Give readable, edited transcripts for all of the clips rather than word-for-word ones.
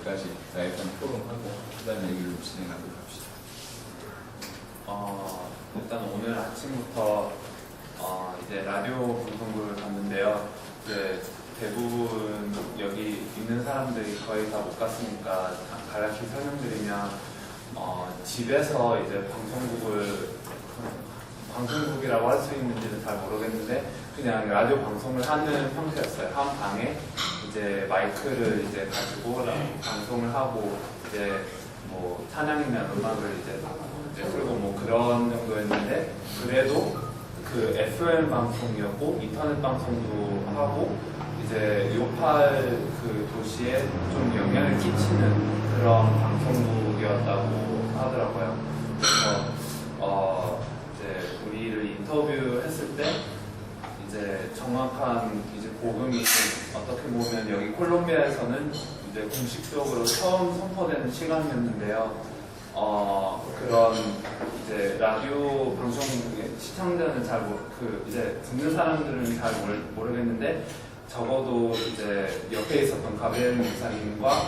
여기까지 일단 토론하고 그다음에 얘기를 진행하도록 합시다. 일단 오늘 아침부터 이제 라디오 방송국을 갔는데요. 이제 대부분 여기 있는 사람들이 거의 다 못 갔으니까 간략히 설명드리면 집에서 이제 방송국이라고 할 수 있는지는 잘 모르겠는데 그냥 라디오 방송을 하는 형태였어요. 한 방에 이제 마이크를 이제 가지고 방송을 하고 이제 뭐 찬양이나 음악을 이제 그리고 뭐 그런 정도였는데 그래도 그 FM 방송이었고 인터넷 방송도 하고 이제 요팔 그 도시에 좀 영향을 끼치는 그런 방송국이었다고 하더라고요. 그래서 이제 우리를 인터뷰했을 때 이제 정확한 이제 복음이 어떻게 보면 여기 콜롬비아에서는 이제 공식적으로 처음 선포되는 시간이었는데요. 그런 이제 라디오 방송 시청자는 이제 듣는 사람들은 잘 모르겠는데 적어도 이제 옆에 있었던 가브리엘 목사님과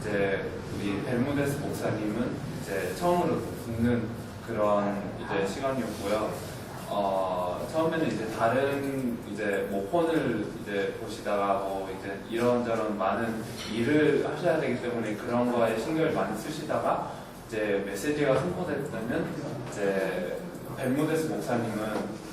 이제 우리 벨무데스 목사님은 이제 처음으로 듣는 그런 이제 시간이었고요. 처음에는 이제 다른 이제 뭐 폰을 이제 보시다가 뭐 이제 이런저런 많은 일을 하셔야 되기 때문에 그런 거에 신경을 많이 쓰시다가 이제 메시지가 선포됐다면 이제 벨무데스 목사님은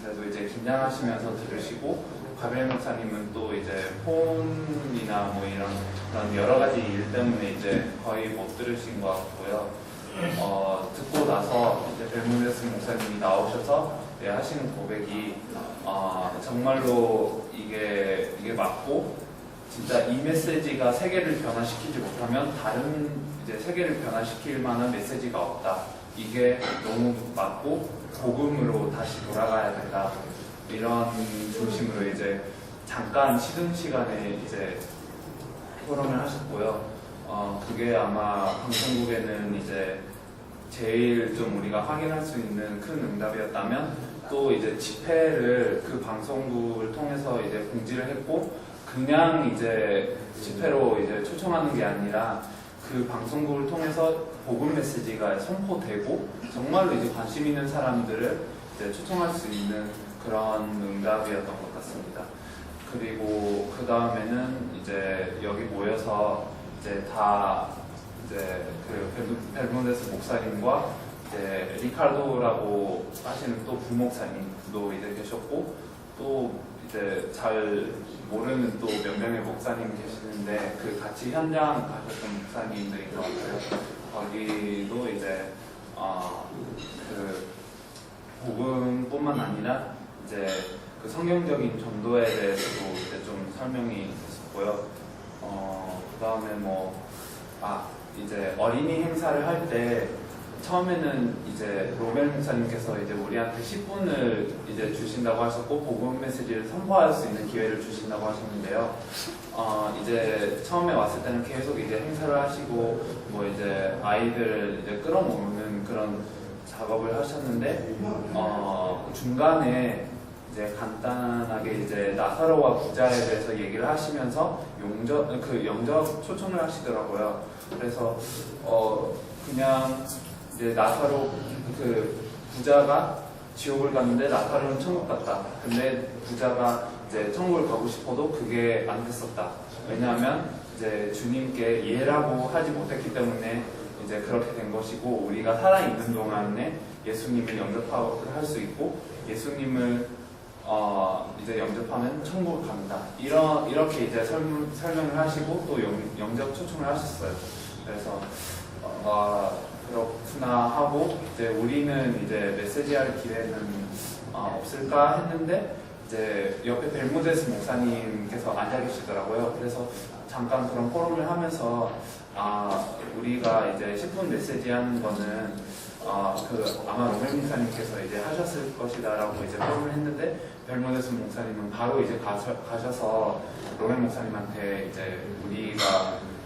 그래도 이제 긴장하시면서 들으시고 가브리엘 목사님은 또 이제 폰이나 뭐 이런 그런 여러 가지 일 때문에 이제 거의 못 들으신 것 같고요. 듣고 나서 이제 벨무데스 목사님이 나오셔서 하시는 고백이 정말로 이게 맞고 진짜 이 메시지가 세계를 변화시키지 못하면 다른 이제 세계를 변화시킬 만한 메시지가 없다. 이게 너무 맞고 복음으로 다시 돌아가야 된다. 이런 중심으로 이제 잠깐 쉬는 시간에 이제 토론을 하셨고요. 그게 아마 방송국에는 이제 제일 좀 우리가 확인할 수 있는 큰 응답이었다면 또 이제 집회를 그 방송국을 통해서 이제 공지를 했고 그냥 이제 집회로 이제 초청하는 게 아니라 그 방송국을 통해서 복음 메시지가 선포되고 정말로 이제 관심 있는 사람들을 이제 초청할 수 있는 그런 응답이었던 것 같습니다. 그리고 그 다음에는 이제 여기 모여서 이제 다 이제 그 벨무데스 목사님과 이제 리카르도라고 하시는 또 부목사님도 이제 계셨고 또 이제 잘 모르는 또 몇 명의 목사님 계시는데 그 같이 현장 가셨던 목사님들인 것 같아요. 거기도 이제 그 복음뿐만 아니라 이제 그 성경적인 전도에 대해서도 이제 좀 설명이 있었고요. 그 다음에 이제 어린이 행사를 할 때 처음에는 이제 로멜 목사님께서 이제 우리한테 10분을 이제 주신다고 하셨고 복음 메시지를 선포할 수 있는 기회를 주신다고 하셨는데요. 이제 처음에 왔을 때는 계속 이제 행사를 하시고 뭐 이제 아이들을 이제 끌어모으는 그런 작업을 하셨는데 중간에 이제 간단하게 이제 나사로와 부자에 대해서 얘기를 하시면서 영접 초청을 하시더라고요. 그래서 그냥 이제 나사로 그 부자가 지옥을 갔는데 나사로는 천국 갔다. 근데 부자가 이제 천국을 가고 싶어도 그게 안 됐었다. 왜냐하면 이제 주님께 예라고 하지 못했기 때문에 이제 그렇게 된 것이고 우리가 살아있는 동안에 예수님을 영접할 수 있고 예수님을 이제 영접하면 천국을 갑니다. 이렇게 이제 설명을 하시고 또 영접 초청을 하셨어요. 그래서 그렇구나 하고 이제 우리는 이제 메시지할 기회는 없을까 했는데 이제 옆에 벨무데스 목사님께서 앉아 계시더라고요. 그래서 잠깐 그런 포럼을 하면서 우리가 이제 10분 메시지 하는 거는 아마 로멜 목사님께서 이제 하셨을 것이다라고 이제 포럼을 했는데 벨무데스 목사님은 바로 이제 가셔서 로멜 목사님한테 이제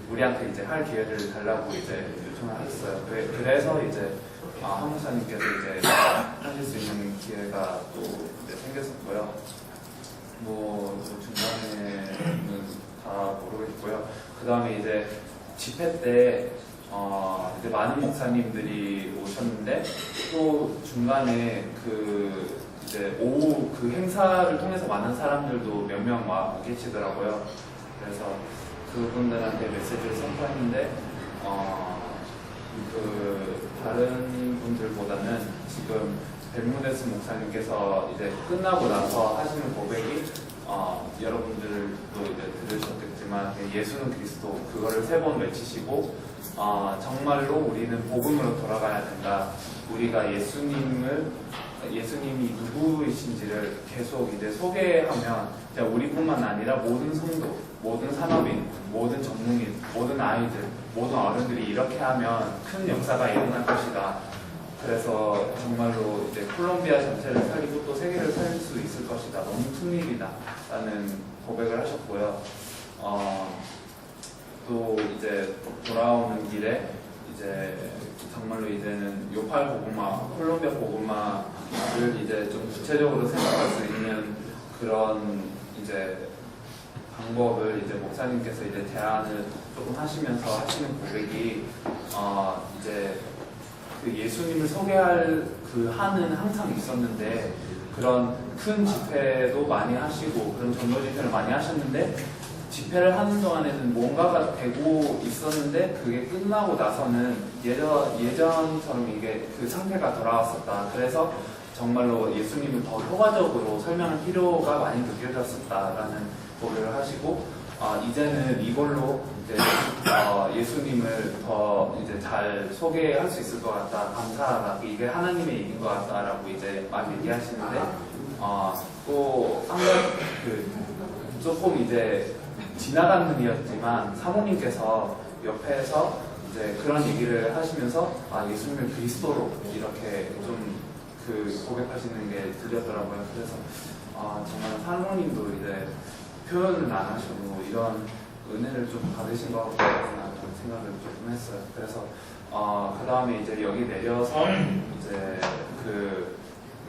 우리한테 이제 할 기회를 달라고 이제 요청을 하셨어요. 그래서 이제 한 목사님께서 이제 하실 수 있는 기회가 또 이제 생겼었고요. 뭐 중간에는 다 모르겠고요. 그 다음에 이제 집회 때 이제 많은 목사님들이 오셨는데 또 중간에 이제 오후 그 행사를 통해서 많은 사람들도 몇 명 와 계시더라고요. 그래서 그분들한테 메시지를 선포했는데 다른 분들보다는 지금 벨무데스 목사님께서 이제 끝나고 나서 하시는 고백이 여러분들도 이제 들으셨겠지만 예수는 그리스도 그거를 3번 외치시고 정말로 우리는 복음으로 돌아가야 된다. 우리가 예수님이 누구이신지를 계속 이제 소개하면 우리뿐만 아니라 모든 성도, 모든 산업인, 모든 전문인, 모든 아이들, 모든 어른들이 이렇게 하면 큰 역사가 일어날 것이다. 그래서 정말로 이제 콜롬비아 전체를 살리고 또 세계를 살릴 수 있을 것이다. 너무 큰 일이다. 라는 고백을 하셨고요. 또 이제 돌아오는 길에 이제 정말로 이제는 요팔 고구마, 콜롬비아 고구마를 이제 좀 구체적으로 생각할 수 있는 그런 이제 방법을 이제 목사님께서 이제 제안을 조금 하시면서 하시는 고백이 이제 그 예수님을 소개할 그 한은 항상 있었는데 그런 큰 집회도 많이 하시고 그런 전도 집회를 많이 하셨는데 집회를 하는 동안에는 뭔가가 되고 있었는데 그게 끝나고 나서는 예전처럼 이게 그 상태가 돌아왔었다. 그래서 정말로 예수님을 더 효과적으로 설명할 필요가 많이 느껴졌었다라는 고백을 하시고 이제는 이걸로 이제 예수님을 더 이제 잘 소개할 수 있을 것 같다. 감사하다. 이게 하나님의 일인 것 같다라고 이제 막 얘기하시는데 또 한 가지 조금 이제 지나간 일이었지만 사모님께서 옆에서 이제 그런 얘기를 하시면서 예수님을 그리스도로 이렇게 좀 고백하시는 게 들렸더라고요. 그래서 정말 사모님도 이제 표현을 안 하시고 이런 은혜를 좀 받으신 것 같다는 생각을 조금 했어요. 그래서 그 다음에 이제 여기 내려서 이제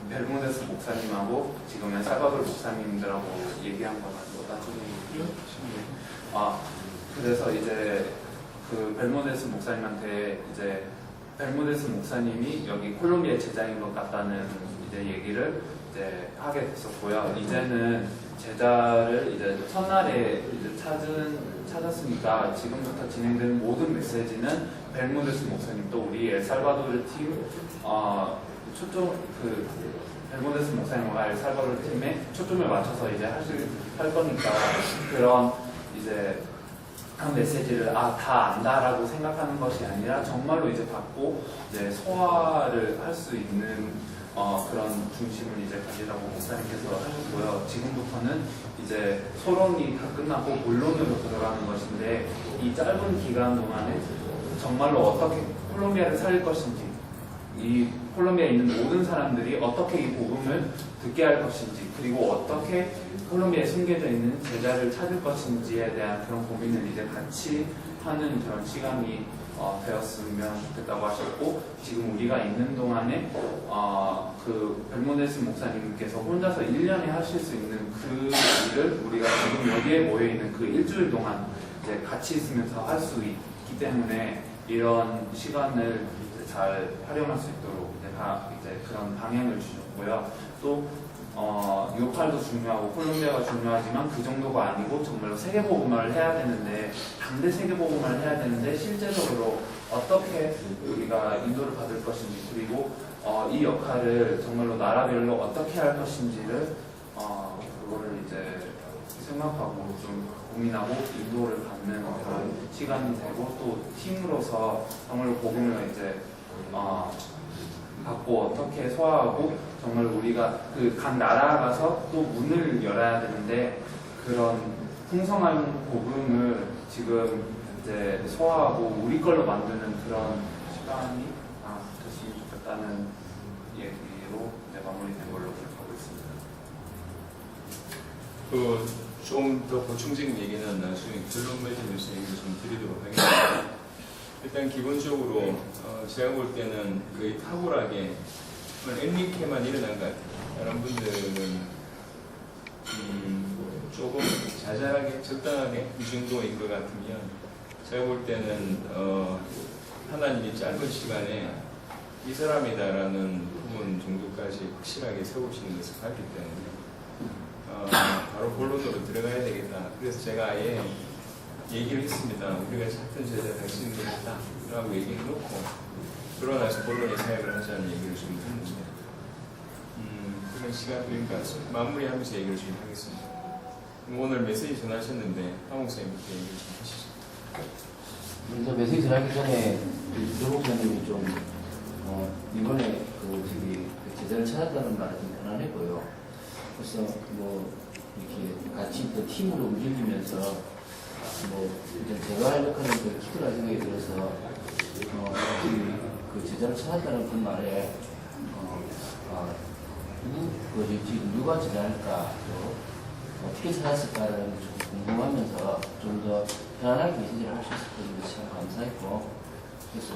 벨무데스 목사님하고 지금은 살바도르 목사님들하고 얘기한 거 가지고 나중에 그래서 이제 벨무데스 목사님한테 이제 벨무데스 목사님이 여기 콜롬비아 제자인 것 같다는 이제 얘기를 이제 하게 됐었고요. 이제는 제자를 이제 첫날에 이제 찾았으니까 지금부터 진행되는 모든 메시지는 벨무데스 목사님 또 우리 엘살바도르 팀 벨무데스 목사님과 엘살바도르 팀에 초점을 맞춰서 이제 할 거니까 그런 이제 한 메시지를 다 안다라고 생각하는 것이 아니라 정말로 이제 받고 이제 소화를 할 수 있는 그런 중심을 이제 가지라고 목사님께서 하셨고요. 지금부터는 이제 소론이 다 끝나고 본론으로 들어가는 것인데 이 짧은 기간 동안에 정말로 어떻게 콜롬비아를 살릴 것인지 이 콜롬비아에 있는 모든 사람들이 어떻게 이 복음을 듣게 할 것인지 그리고 어떻게 콜롬비아에 숨겨져 있는 제자를 찾을 것인지에 대한 그런 고민을 이제 같이 하는 그런 시간이 되었으면 좋겠다고 하셨고 지금 우리가 있는 동안에 벨무데스 목사님께서 혼자서 1년에 하실 수 있는 그 일을 우리가 지금 여기에 모여있는 그 일주일 동안 이제 같이 있으면서 할 수 있기 때문에 이런 시간을 잘 활용할 수 있도록 이제 그런 방향을 주셨고요. 또 요팔도 중요하고 콜롬비아가 중요하지만 그 정도가 아니고 정말로 세계복음화를 해야 되는데 당대 세계복음화를 해야 되는데 실제적으로 어떻게 우리가 인도를 받을 것인지 그리고 이 역할을 정말로 나라별로 어떻게 할 것인지를 그거를 이제 생각하고 좀 고민하고 인도를 받는 그런 시간이 되고 또 팀으로서 정말로 복음을 이제 받고 어떻게 소화하고 정말 우리가 각 나라 가서 또 문을 열어야 되는데 그런 풍성한 복음을 지금 이제 소화하고 우리 걸로 만드는 그런 시간이 됐으면 좋겠다는 얘기로 이제 마무리된 걸로 기억하고 있습니다. 좀 더 보충적인 얘기는 나중에 결론 맺으면서 얘기를 좀 드리도록 하겠습니다. 일단 기본적으로 제가 볼 때는 거의 탁월하게 엠리케만 일어난 것 같아요. 다른 분들은 조금 자잘하게 적당하게 이 정도인 것 같으면 제가 볼 때는 하나님이 짧은 시간에 이 사람이다라는 부분 정도까지 확실하게 세우시는 것을 봤기 때문에 바로 본론으로 들어가야 되겠다. 그래서 제가 아예 얘기를 했습니다. 우리가 찾던 제자 당신들이다 라고 얘기를 놓고 그러고 나서 본론에 사역을 하자는 얘기를 좀 했는데 그런 시간 그러니까 마무리하면서 얘기를 좀 하겠습니다. 오늘 메시지 전하셨는데 황 목사님부터 얘기를 좀 하시죠. 먼저 메시지 전하기 전에 조 목사님이 좀 이번에 제자를 찾았다는 말이 좀 편안했고요. 그래서 뭐 이렇게 같이 또 팀으로 움직이면서 제가 할 역할은 그 키드라 생각이 들어서 그 제자를 찾았다는 그 말에 누가 제자일까 또 어떻게 찾았을까라는 게 좀 궁금하면서 좀 더 편안하게 메시지를 할 수 있었던 게 참 감사했고 그래서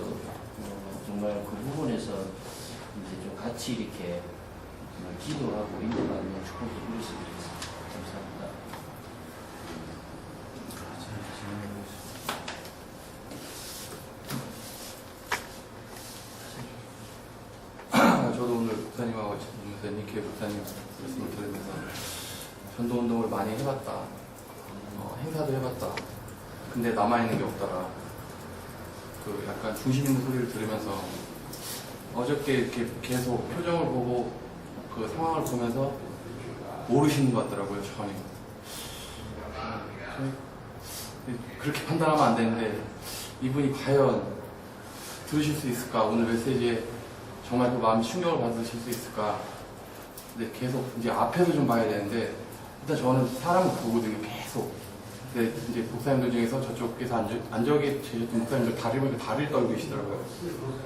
정말 그 부분에서 이제 좀 같이 이렇게 기도하고 인도하는 축복도 누릴 수 있겠습니다. 감사합니다. 저도 오늘 목사님하고 니케 목사님 말씀을 들으면서 전도운동을 많이 해봤다. 행사도 해봤다. 근데 남아있는 게 없더라. 그 약간 중심 있는 소리를 들으면서 어저께 이렇게 계속 표정을 보고 그 상황을 보면서 모르시는 것 같더라고요, 전혀. 그렇게 판단하면 안 되는데 이분이 과연 들으실 수 있을까? 오늘 메시지에 정말 그 마음이 충격을 받으실 수 있을까? 근데 계속 이제 앞에서 좀 봐야 되는데 일단 저는 사람을 보거든요, 계속. 근데 이제 목사님들 중에서 저쪽에서 앉아 계셨던 목사님들 다리를 떨고 계시더라고요.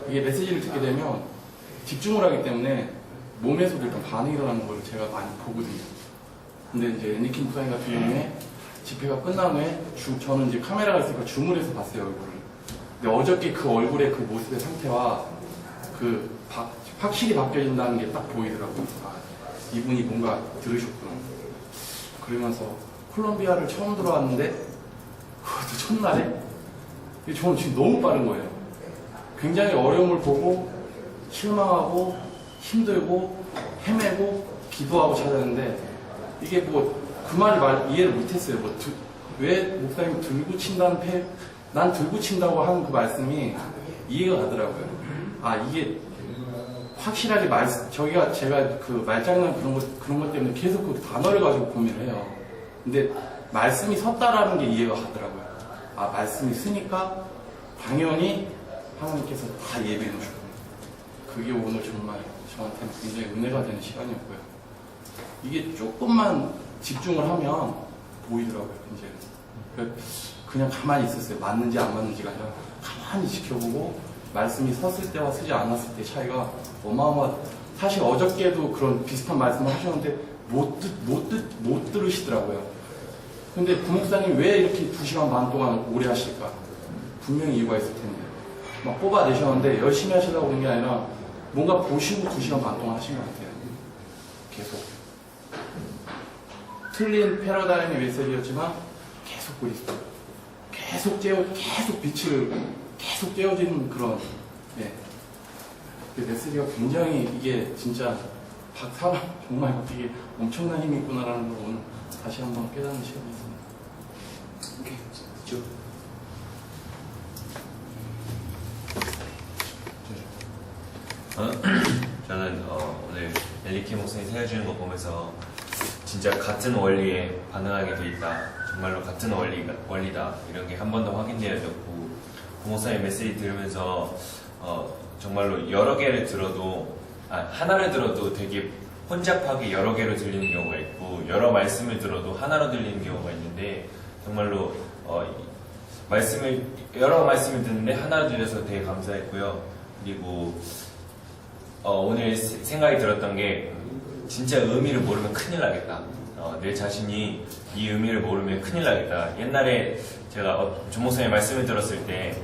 이게 메시지를 듣게 되면 집중을 하기 때문에 몸에서도 일단 반응이 일어나는 걸 제가 많이 보거든요. 근데 이제 니키 목사님 같은 경우에 집회가 끝난 후에 저는 이제 카메라가 있으니까 줌을 해서 봤어요, 얼굴을. 근데 어저께 그 얼굴의 그 모습의 상태와 확실히 바뀌어진다는 게 딱 보이더라고요. 이분이 뭔가 들으셨구나. 그러면서 콜롬비아를 처음 들어왔는데 그것도 첫날에 저는 지금 너무 빠른 거예요. 굉장히 어려움을 보고 실망하고 힘들고 헤매고 기도하고 찾았는데 이게 그 말을 이해를 못했어요. 왜 목사님 들고 친다는 난 들고 친다고 하는 그 말씀이 이해가 가더라고요. 이게 확실하게 제가 그 말장난 그런 것 때문에 계속 그 단어를 가지고 고민을 해요. 근데 말씀이 섰다라는 게 이해가 가더라고요. 말씀이 쓰니까 당연히 하나님께서 다 예배해 놓으셨구나. 그게 오늘 정말 저한테는 굉장히 은혜가 되는 시간이었고요. 이게 조금만 집중을 하면 보이더라고요, 이제. 그냥 가만히 있었어요. 맞는지 안 맞는지가 아니라 가만히 지켜보고 말씀이 섰을 때와 서지 않았을 때 차이가 사실 어저께도 그런 비슷한 말씀을 하셨는데 못 들으시더라고요. 근데 부목사님 왜 이렇게 2시간 반 동안 오래 하실까? 분명히 이유가 있을 텐데. 막 뽑아내셨는데 열심히 하시려고 그런 게 아니라 뭔가 보시고 2시간 반 동안 하신 것 같아요. 계속. 틀린 패러다임의 메시지였지만 계속 그리스도. 계속 빛을 계속 떼어지는 그런, 그 메시지가 굉장히 이게 진짜 사람 정말 이게 엄청난 힘이 있구나라는 걸 오늘 다시 한번 깨닫는 시간이었습니다. 오케이, 쭉. 저는 오늘 엘리키 목사님 세워주는 거 보면서 진짜 같은 원리에 반응하게 돼 있다. 정말로 같은 원리다. 이런 게 한 번 더 확인되어졌고 부목사님 메시지 들으면서 정말로 여러 개를 들어도 하나를 들어도 되게 혼잡하게 여러 개로 들리는 경우가 있고 여러 말씀을 들어도 하나로 들리는 경우가 있는데 정말로 여러 말씀을 듣는데 하나로 들려서 되게 감사했고요. 그리고 오늘 생각이 들었던 게 진짜 의미를 모르면 큰일 나겠다. 내 자신이 이 의미를 모르면 큰일 나겠다. 옛날에 제가 조목사님 말씀을 들었을 때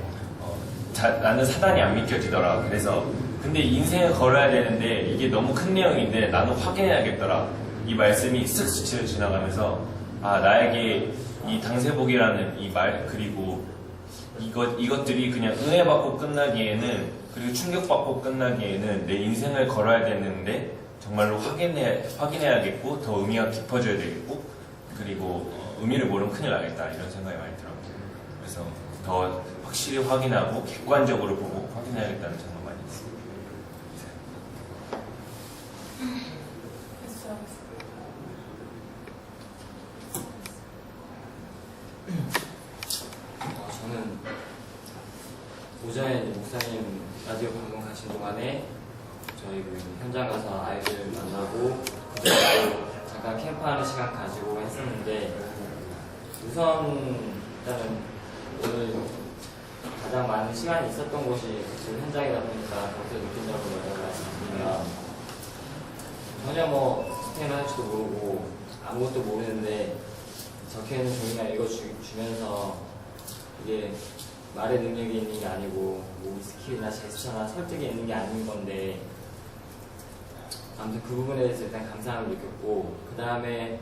나는 사단이 안 믿겨지더라. 그래서 근데 인생을 걸어야 되는데 이게 너무 큰 내용인데 나는 확인해야겠더라. 이 말씀이 쓱 스쳐 지나가면서 나에게 이 당세복이라는 이 말 그리고 이것들이 그냥 은혜받고 끝나기에는, 그리고 충격받고 끝나기에는 내 인생을 걸어야 되는데 정말로 확인해야겠고 더 의미가 깊어져야 되겠고, 그리고 의미를 모르면 큰일 나겠다 이런 생각이 많이 들어요. 그래서 더 확실히 확인하고 객관적으로 보고 확인해야겠다는 생각 많이 있어요. 저는 오전에 목사님 라디오 방송 가신 동안에 저희 그 현장 가서 아이들 만나고 그전에 잠깐 캠프하는 시간 가지고 했었는데, 우선 일단은 오늘 가장 많은 시간이 있었던 곳이 그 현장이다 보니까 거기서 느낀 점을 먼저 말씀드리면, 전혀 스페인어 할지도 모르고 아무것도 모르는데 적혀있는 종이만 읽어주면서 이게 말의 능력이 있는 게 아니고 뭐 스킬이나 제스처나 설득이 있는 게 아닌 건데, 아무튼 그 부분에 대해서 일단 감사함을 느꼈고, 그 다음에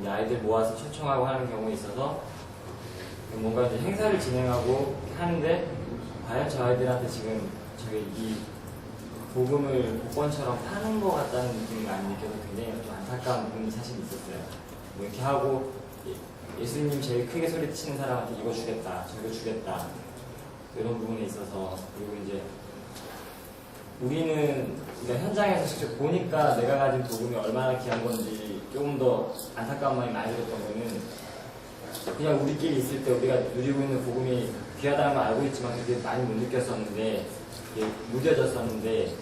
아이들 모아서 초청하고 하는 경우에 있어서 뭔가 이제 행사를 진행하고 하는데 과연 저 아이들한테 지금 저희 이 복음을 복권처럼 파는 것 같다는 느낌이 많이 느껴서 굉장히 좀 안타까운 부분이 사실 있었어요. 뭐 이렇게 하고 예수님 제일 크게 소리치는 사람한테 이거 주겠다, 저거 주겠다, 이런 부분에 있어서, 그리고 이제 우리는 현장에서 직접 보니까 내가 가진 복음이 얼마나 귀한 건지 조금 더 안타까운 마음이 많이 들었던 거는, 그냥 우리끼리 있을 때 우리가 누리고 있는 복음이 귀하다는 걸 알고 있지만 그게 많이 못 느꼈었는데, 무뎌졌었는데,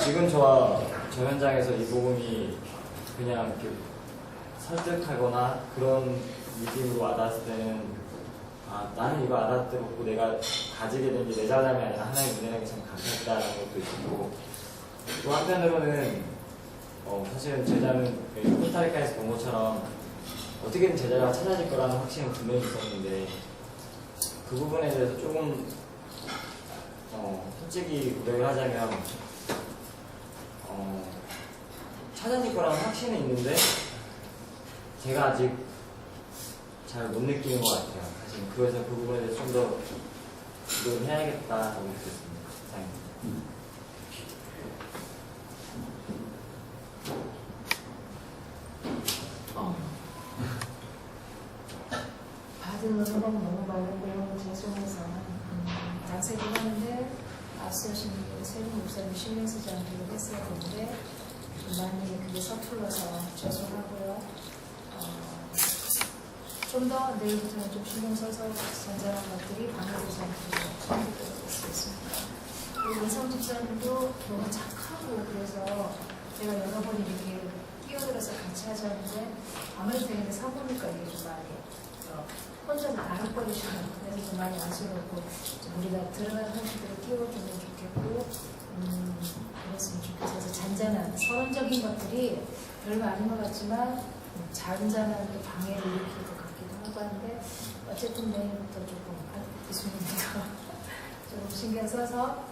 지금 저 현장에서 이 복음이 그냥 이렇게 설득하거나 그런 느낌으로 와닿았을 때는, 나는 이거 알아들었고 내가 가지게 된 게 내 자랑이 아니라 하나의 은혜라는 게 참 감사했다라는 것도 있고, 또 한편으로는 사실은 제자는 코스타리카에서 본 것처럼 어떻게든 제자가 찾아질 거라는 확신은 분명히 있었는데, 그 부분에 대해서 조금 솔직히 고백을 하자면 찾아질 거라는 확신은 있는데 제가 아직 잘 못 느끼는 것 같아요. 사실 그래서 그 부분에 대해서 좀 더 노력을 해야겠다고 느꼈습니다. 감사합니다. 받은 은혜가 너무 많은데요. 죄송해서 낯설긴 하는데 앞서신 세분 목사님 신경 쓰지 않기로 했어야 되는데 많이 그게 서툴러서 죄송하고요. 좀 더 내일부터는 좀 신경 써서 잔잔한 것들이 방해되지 않도록 참고드릴 수 있습니다. 그리고 은성 집사님도 너무 착하고 그래서 제가 여러 번 이렇게 끼어들어서 같이 하자는데 아무래도 되게 사보니까 이게 좀 많이 혼자 나락거리시는, 그래서 좀 많이 안쓰럽고 우리가 들어간 현실들을 띄워주면 좋겠고 그랬으면 좋겠어요. 그래서 잔잔한 서론적인 것들이 별로 아닌 것 같지만 잔잔한 또 방해를 일으킬 것 같기도 하고 하는데, 어쨌든 내일부터 조금 교수님도 조금 신경 써서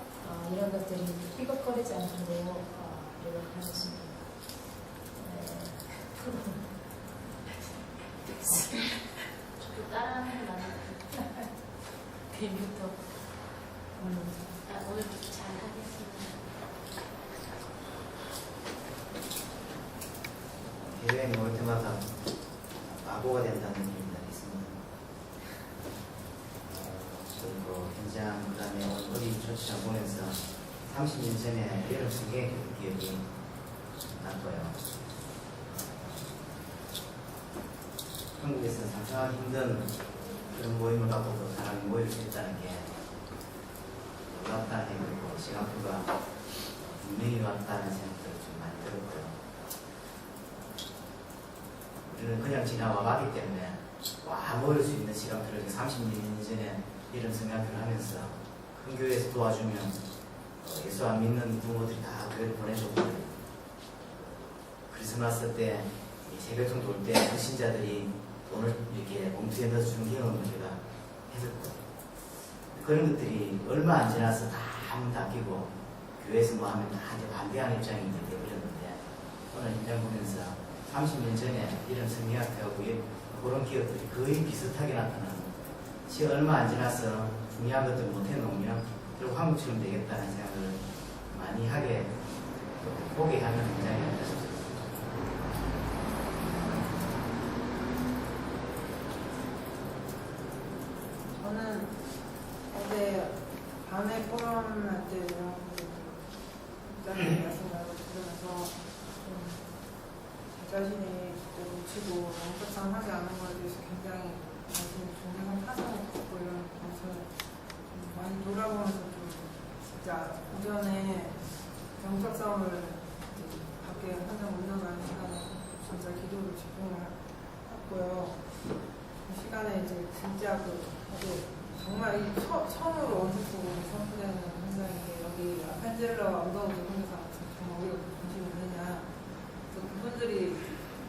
이런 것들이 삐걱거리지 않도록 노력하겠습니다. 저도 따라하는 거 많아요. 내일부터 오늘부터 잘 하겠습니다. 대회에 올 때마다 바보가 된다는 느낌이 있습니다. 그리고 현장, 그 다음에 어디 조치장 보면서 30년 전에 여러 세계 기억이 났고요. 한국에서 상당히 힘든 그런 모임을 갖고도 사람이 모일 수 있다는 게 놀랍다는 생각이고, 싱가포르가 분명히 왔다는 생각도 좀 많이 들었고요. 우리는 그냥 지나와봤기 때문에 모일 수 있는 시간표를 30년 전에 이런 성향표를 하면서 큰 교회에서 도와주면 예수 안 믿는 부모들이 다 교회를 보내줬고, 크리스마스 때 세배통 돌 때 신자들이 돈을 이렇게 봉투에 넣어주는 경험을 제가 했었고, 그런 것들이 얼마 안 지나서 다 한번 닦이고 교회에서 뭐 하면 다 이제 반대하는 입장이 이제 되어버렸는데, 오늘 현장 보면서 30년 전에 이런 성리학회하고 그런 기업들이 거의 비슷하게 나타나는 지금 얼마 안 지나서 중요한 것들 못 해놓으면 결국 한국처럼 되겠다는 생각을 많이 하게 보게 하는 현장이 아닐까 싶습니다. 저는 어제 밤에 포럼할 때 부장님 말씀을 들으면서 제 자신이 놓치고 영적상 하지 않은 것에 대해서 굉장히 자신이 종교상 파산을 겪고 이런 것을 많이 돌아보면서 좀 진짜 오전에 영적 싸움을 밖에 한장 운전하는 시간에 진짜 기도를 집중을 했고요. 그 시간에 이제 진짜 정말 이 처음으로 원색적으로 선포되는 현장인데 여기 아펜젤러 언더우드 선교사 정말 우리가 관심이 있느냐. 그분들이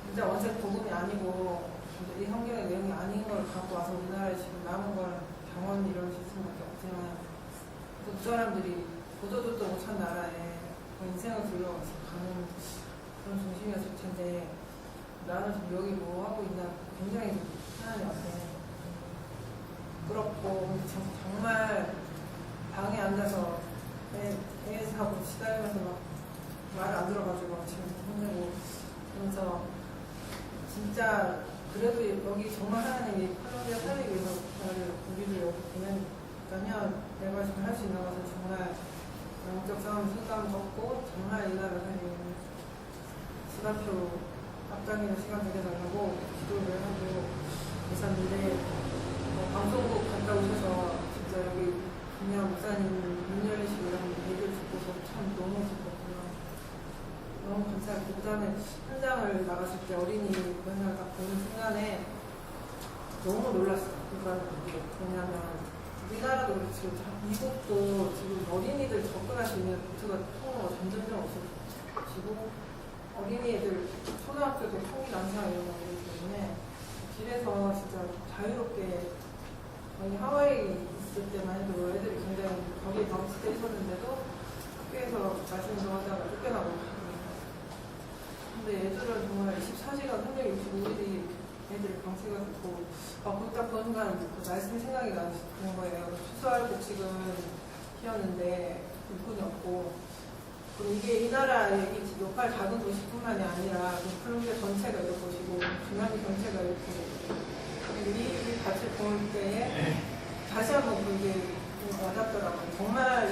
진짜 원색 복음이 아니고 이 성경의 내용이 아닌 걸 갖고 와서 우리나라에 지금 남은 건 병원 이런 시스템밖에 없지만 그 사람들이 보도도 못한 나라에 인생을 들여서 가는 그런 중심이었을 텐데 나는 지금 여기 뭐 하고 있나 굉장히 하나님 앞에 부끄럽고 정말 방에 앉아서 애사하고 시달리면서 막 말 안 들어가지고 지금 혼내고 그러면서 진짜 그래도 여기 정말 하나님이 콜롬비아 살리기 위해서 우리를 여기 보낸다면 내가 지금 할 수 있는 것은 정말 영적 싸움 생각을 걷고 정말 이 나라 살리는 시간표 앞당기는 시간 되게 달라고 기도를 하고 있었는데 방송국 갔다 오셔서 진짜 여기 그냥 목사님 문 열리시고 이런 얘기를 듣고서 참 너무 기뻤고요. 너무 감사했고 그 다음에 현장을 나갔을 때 어린이 현장을 딱 보는 순간에 너무 놀랐어요. 그러니까 왜냐하면 우리나라도 그렇지 미국도 지금 어린이들 접근할 수 있는 루트가 통로가 점점점 없어지고 어린이들 초등학교도 통일 난사 이런 거 있기 때문에 길에서 진짜 자유롭게 아니 하와이 있을 때만 해도 애들이 굉장히 거기에 덩치돼 있었는데도 학교에서 말씀을 하다가 쫓겨나고 근데 애들은 정말 24시간 365일이 애들 방치가 됐고 딱 그 순간 그 말씀 생각이 나는 거예요. 추수할 곡식은 피었는데 일꾼이 없고 그리고 이게 이 나라의 이 lokal 작은 도시뿐만이 아니라 콜롬비아 전체가 이럴 것이고 중남미 전체가 이렇게 이 같이 볼 때에 다시 한번 그게 와닿더라고요. 정말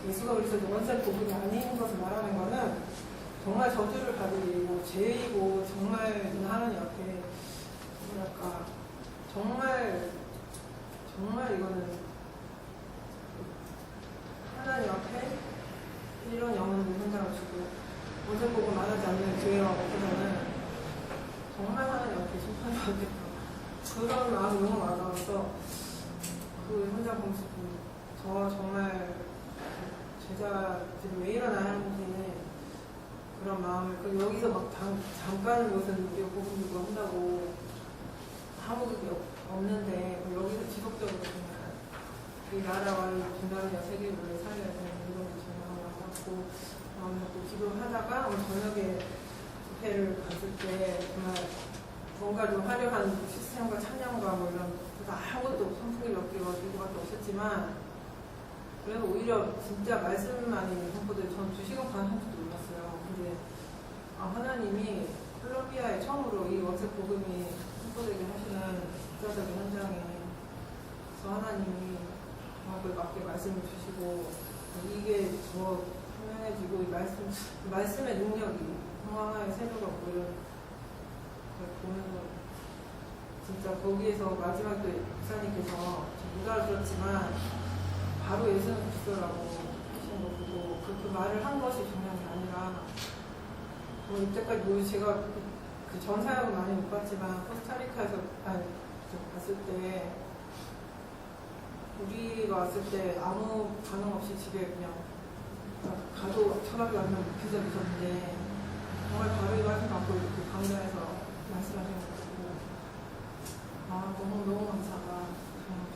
예수가 그리스도 원색 복음이 아닌 것을 말하는 거는 정말 저주를 받을 일이고 죄이고 정말 하나님 앞에 뭐랄까 정말 이거는 하나님 앞에 이런 영혼들 현장을 주고 원색 복음 말하지 않는 교회와 목회자는 정말 하나님 앞에 심판을 받겠다. 그런 마음이 너무 와닿아서 그 현장 보면서 저 정말 제자들이 왜 일어나야 하는지 그런 마음을 여기서 막 잠깐 무슨 우리가 복음 이거 한다고 아무 그게 없는데 여기서 지속적으로 정말 이 나라와 이 중남미와 세계를 살려야 되는 이런 게 정말 와닿고 또 기도하다가 오늘 저녁에 집회를 갔을 때 정말 뭔가 좀 화려한 시스템과 찬양과 뭐 이런 아무것도 선풍기 몇 개가 이거밖에 없었지만 그래서 오히려 진짜 말씀만이 선포될 저는 2시간 반 한 줄도 몰랐어요. 근데 하나님이 콜롬비아에 처음으로 이 원색 복음이 선포되게 하시는 국가적인 현장에서 하나님이 정확하게 맞게 말씀을 주시고 이게 더 분명해지고 이 말씀의 능력이 하나의 새로가 보이는 걸 보면서 진짜 거기에서 마지막 때 목사님께서 못 알아들었지만 바로 예수는 그리스도라고 하신 거 보고 그 말을 한 것이 중요한 게 아니라 이때까지 제가 그 전 사역은 많이 못 봤지만 코스타리카에서 갔을 때 우리가 왔을 때 아무 반응 없이 집에 그냥 가도 전화기 왔면 비자 있었는데 정말 바로 이거 하지 않고 이렇게 강좌에서 말씀하신 거 보고 너무 감사하다.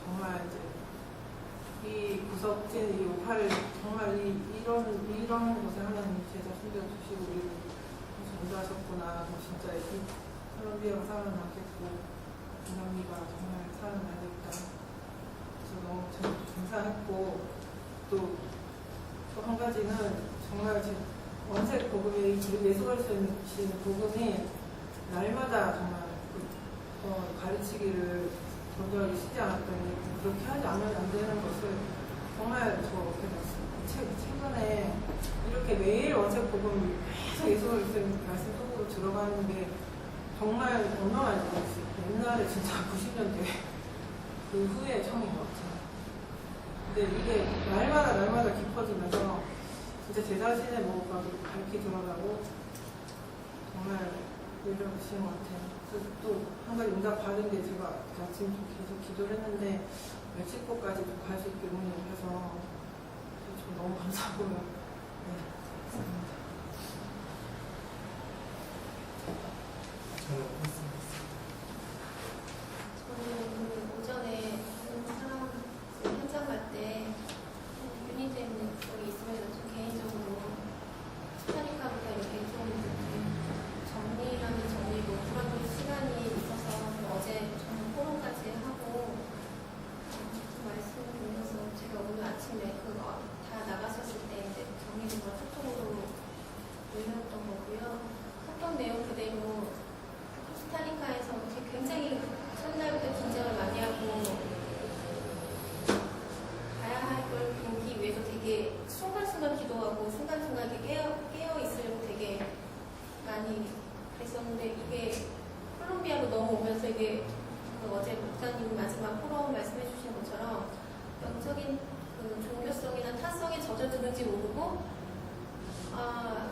정말 이제 이 구석진 이 오파를 정말 이런 곳에 하나님 제자 숨겨주시고 우리를 전도하셨구나. 진짜 이 콜롬비아가 살아남겠고 이남미가 정말 살아나야겠다. 그래서 너무 감사했고 또 한 가지는 정말 제 원색 복음의 예수할 수 있는 복음이 날마다 정말 가르치기를 도저히 쉬지 않았더니 그렇게 하지 않으면 안 되는 것을 정말 최근에 이렇게 매일 원색 복음 계속 예수할 수 있는 말씀 속으로 들어가는 게 정말 얼마나 많이 들었어요. 옛날에 진짜 90년대 그 후에 처음인 것 같아요. 근데 이게 날마다 깊어지면서 진짜 제 자신의 뭐가 밝히 드러나고 정말 위로를 주시는 것 같아요. 그래서 또 한 가지 응답 받은 게 제가 아침 계속 기도를 했는데 멕시코까지 갈 수 있게 문이 열려서 좀 너무 감사하고요. 네, 감사합니다. 저는 오늘 오전에 사람 현장 갈 때 유니제는 여기 있으면서 좀 개인적으로 스타리카보다 이렇게 좀 정리라는 정리고 그런 시간이 있어서 어제 좀 포럼까지 하고 말씀을 드려서 제가 오늘 아침에 그거 다 나갔었을 때 이제 정리된 걸 카톡으로 올렸던 거고요. 카톡 내용 그대로 스타리카에서 굉장히 첫날부터 긴장을 많이 하고 가야 할 걸 보기 위해서 되게 순간순간 기도하고 순간순간 깨어있으려고 되게 많이 그랬었는데 이게 콜롬비아로 넘어오면서 이게 어제 목사님 마지막 포럼 말씀해 주신 것처럼 영적인 그 종교성이나 타성에 젖어드는지 모르고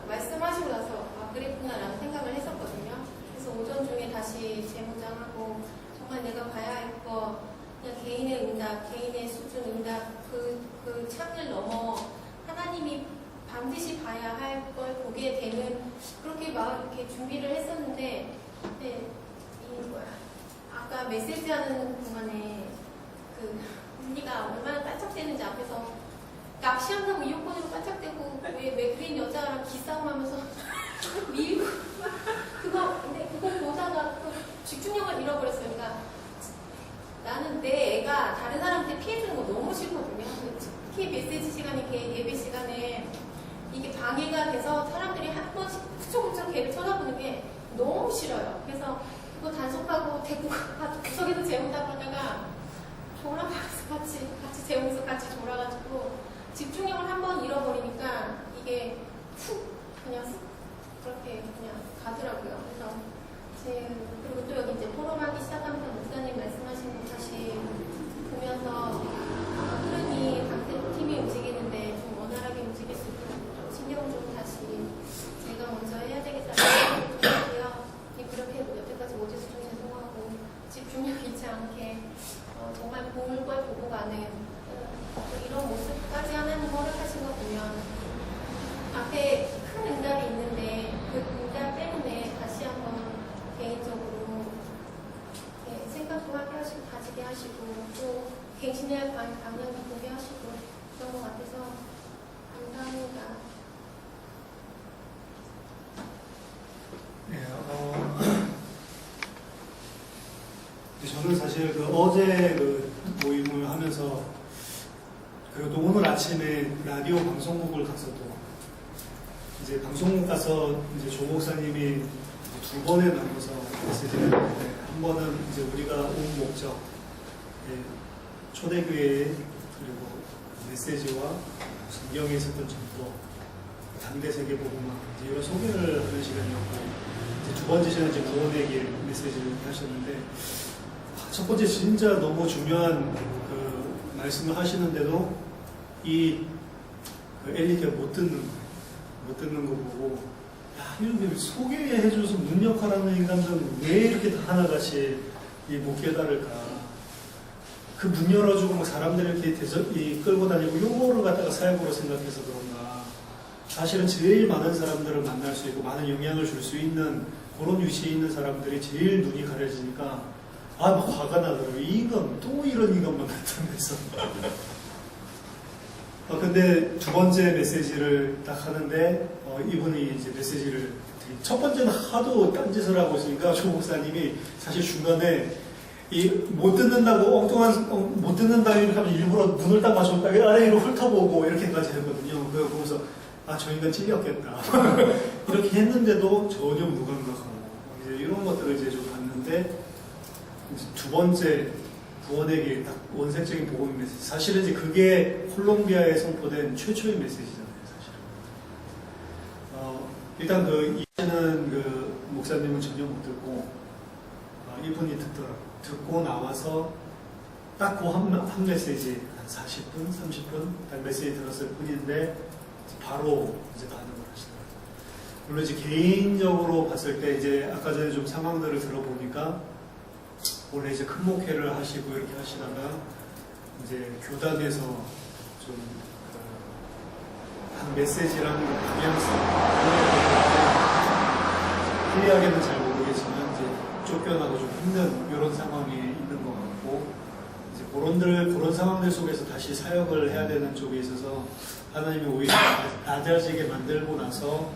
말씀하시고 나서 그랬구나라는 생각을 했었거든요. 그래서 오전 중에 다시 재무장하고 정말 내가 봐야 할 거 그냥 개인의 응답, 개인의 수준 응답 그 창을 넘어 하나님이 반드시 봐야 할 걸 보게 되는 그렇게 막 이렇게 준비를 했었는데 네, 아까 메시지하는 동안에 그 우리가 얼마나 반짝대는지 앞에서 낚시한다고 이어폰으로 반짝대고 왜 외국인 여자랑 기싸움하면서 밀고 근데 그거 보다가 또 집중력을 잃어버렸어요. 그러니까 나는 내 애가 다른 사람한테 피해주는 거 너무 싫거든요. 특히 메시지 시간에 예배 시간에 이게 방해가 돼서 사람들이 한 번씩 후쩍후쩍 걔를 쳐다보는 게 너무 싫어요. 그래서 그거 단속하고 대구 구석에서 재운다고 하다가 졸아가서 같이 재우면서 같이 졸아가지고 집중력을 한 번 잃어버리니까 이게 그냥 그렇게 그냥 가더라고요. 그래서 그리고 또 여기 이제 포럼하기 시작하면서 목사님 말씀하신 거 다시 보면서 흐름이 각 팀이 움직이는데 좀 원활하게 움직일 수 있도록 신경 좀 다시 제가 먼저 해야 되겠다는 생각이 들고요. 그렇게 여태까지 못해서 좀 죄송하고 집중력 잃지 않게 정말 볼 걸 보고 가는 이런 모습까지 하는 허락하신 거 보면 앞에 큰 응답이 있는데 그 응답 때문에 다시 한번 개인적으로 생각도 하게 하시고 가지게 하시고 또 갱신의 방향도 보게 하시고 그런 것 같아서 감사합니다. 네, 저는 사실 어제 그 모임을 하면서 그리고 또 오늘 아침에 라디오 방송국을 갔어도 이제 방송국 가서 이제 조 목사님이 두 번에 나눠서 메시지를 했는데 한 번은 이제 우리가 온 목적, 초대교회 그리고 메시지와 성경에 있었던 전도, 당대 세계 복음화 이런 소개를 하는 시간이었고 이제 두 번째 시간은 이제 구원의 길 메시지를 하셨는데 첫 번째 진짜 너무 중요한 그 말씀을 하시는데도 이 엘리가 못 듣는 거 보고 야 이렇게 소개해줘서 능력하라는 인간들은 왜 이렇게 다 하나같이 못 깨달을까? 그 문 열어주고 막 사람들을 이렇게 끌고 다니고 요거를 갖다가 사역으로 생각해서 그런가? 사실은 제일 많은 사람들을 만날 수 있고 많은 영향을 줄 수 있는 그런 위치에 있는 사람들이 제일 눈이 가려지니까 막 화가 나더라고요. 이 인간 또 이런 인간만 나타내서. 근데 두 번째 메시지를 딱 하는데 이분이 이제 메시지를 첫 번째는 하도 딴짓을 하고 있으니까 조 목사님이 사실 중간에 못 듣는다고 못 듣는다고 이렇게 하면 일부러 눈을 딱 맞췄다 아래 위로 훑어보고 이렇게까지 했거든요. 그거 보면서 저 인간 찔렸겠다 이렇게 했는데도 전혀 무감각하고 이제 이런 것들을 이제 좀 봤는데, 이제 두 번째 구원에게 딱 원색적인 복음 메시지, 사실은 이제 그게 콜롬비아에 선포된 최초의 메시지잖아요. 사실은 일단 이제는 목사님은 전혀 못 듣고 이분이 듣고 나와서 딱 그 한 메시지 한 40분, 30분 딱 메시지 들었을 뿐인데 바로 이제 반응을 하시더라고요. 물론 이제 개인적으로 봤을 때 이제 아까 전에 좀 상황들을 들어보니까 원래 이제 큰 목회를 하시고 이렇게 하시다가 이제 교단에서 좀 한 메시지랑 방향성 클리어하게는 잘 모르겠지만 이제 쫓겨나고 좀 힘든 이런 상황이 있는 것 같고, 이제 그런 상황들 속에서 다시 사역을 해야 되는 쪽에 있어서 하나님이 오히려 낮아지게 만들고 나서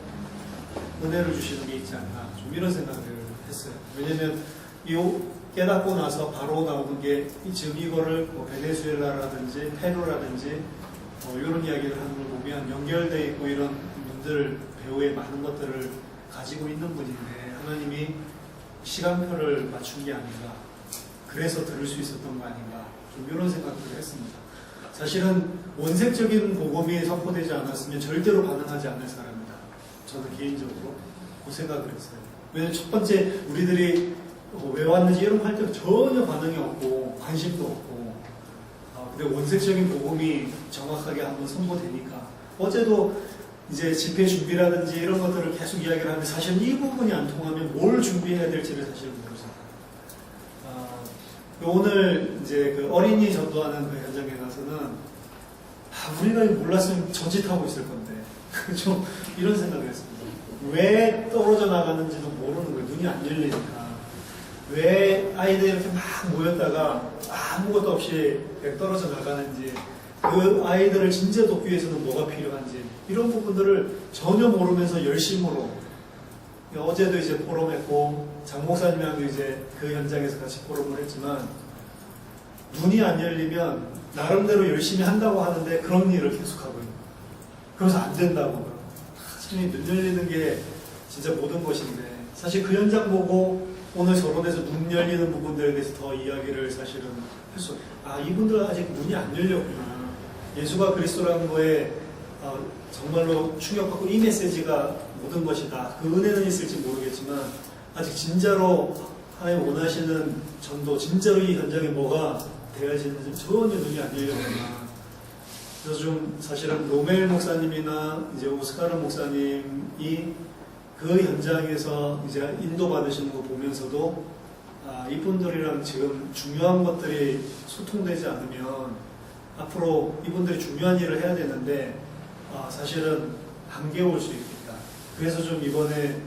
은혜를 주시는 게 있지 않나, 좀 이런 생각을 했어요. 왜냐면 깨닫고 나서 바로 나오는 게 지금 이거를 베네수엘라라든지 페루라든지 이런 이야기를 하는 걸 보면 연결되어 있고 이런 분들 배우의 많은 것들을 가지고 있는 분인데 하나님이 시간표를 맞춘 게 아닌가, 그래서 들을 수 있었던 거 아닌가, 좀 이런 생각들을 했습니다. 사실은 원색적인 복음이 선포되지 않았으면 절대로 반응하지 않을 사람이다. 저는 개인적으로 그 생각을 했어요. 왜냐면 첫 번째 우리들이 왜 왔는지 이런 거 할 때 전혀 반응이 없고 관심도 없고, 근데 원색적인 복음이 정확하게 한번 선포되니까, 어제도 이제 집회 준비라든지 이런 것들을 계속 이야기를 하는데 사실 이 부분이 안 통하면 뭘 준비해야 될지를 사실 모르잖아요. 오늘 이제 어린이 전도하는 현장에 가서는 우리가 몰랐으면 저짓하고 있을 건데 좀 이런 생각을 했습니다. 왜 떨어져 나가는지도 모르는 거예요. 눈이 안 열리니까. 왜 아이들이 이렇게 막 모였다가 아무것도 없이 그냥 떨어져 나가는지, 그 아이들을 진짜 돕기 위해서는 뭐가 필요한지, 이런 부분들을 전혀 모르면서 열심으로, 어제도 이제 포럼했고 장 목사님하고 이제 그 현장에서 같이 포럼을 했지만, 눈이 안 열리면 나름대로 열심히 한다고 하는데 그런 일을 계속하고 있는, 그래서 안 된다고. 사실 눈 열리는 게 진짜 모든 것인데, 사실 그 현장 보고 오늘 서론에서 눈 열리는 부분들에 대해서 더 이야기를 사실은 했어. 이분들 아직 눈이 안 열렸구나. 예수가 그리스도라는 거에 정말로 충격받고 이 메시지가 모든 것이다. 그 은혜는 있을지 모르겠지만 아직 진짜로 하나님 원하시는 전도, 진짜로 이 현장에 뭐가 되어지는지 전혀 눈이 안 열렸구나. 그래서 좀 사실은 로멜 목사님이나 이제 오스카르 목사님이 그 현장에서 이제 인도받으시는 거 보면서도 이분들이랑 지금 중요한 것들이 소통되지 않으면 앞으로 이분들이 중요한 일을 해야 되는데 사실은 한계 올 수 있겠다. 그래서 좀 이번에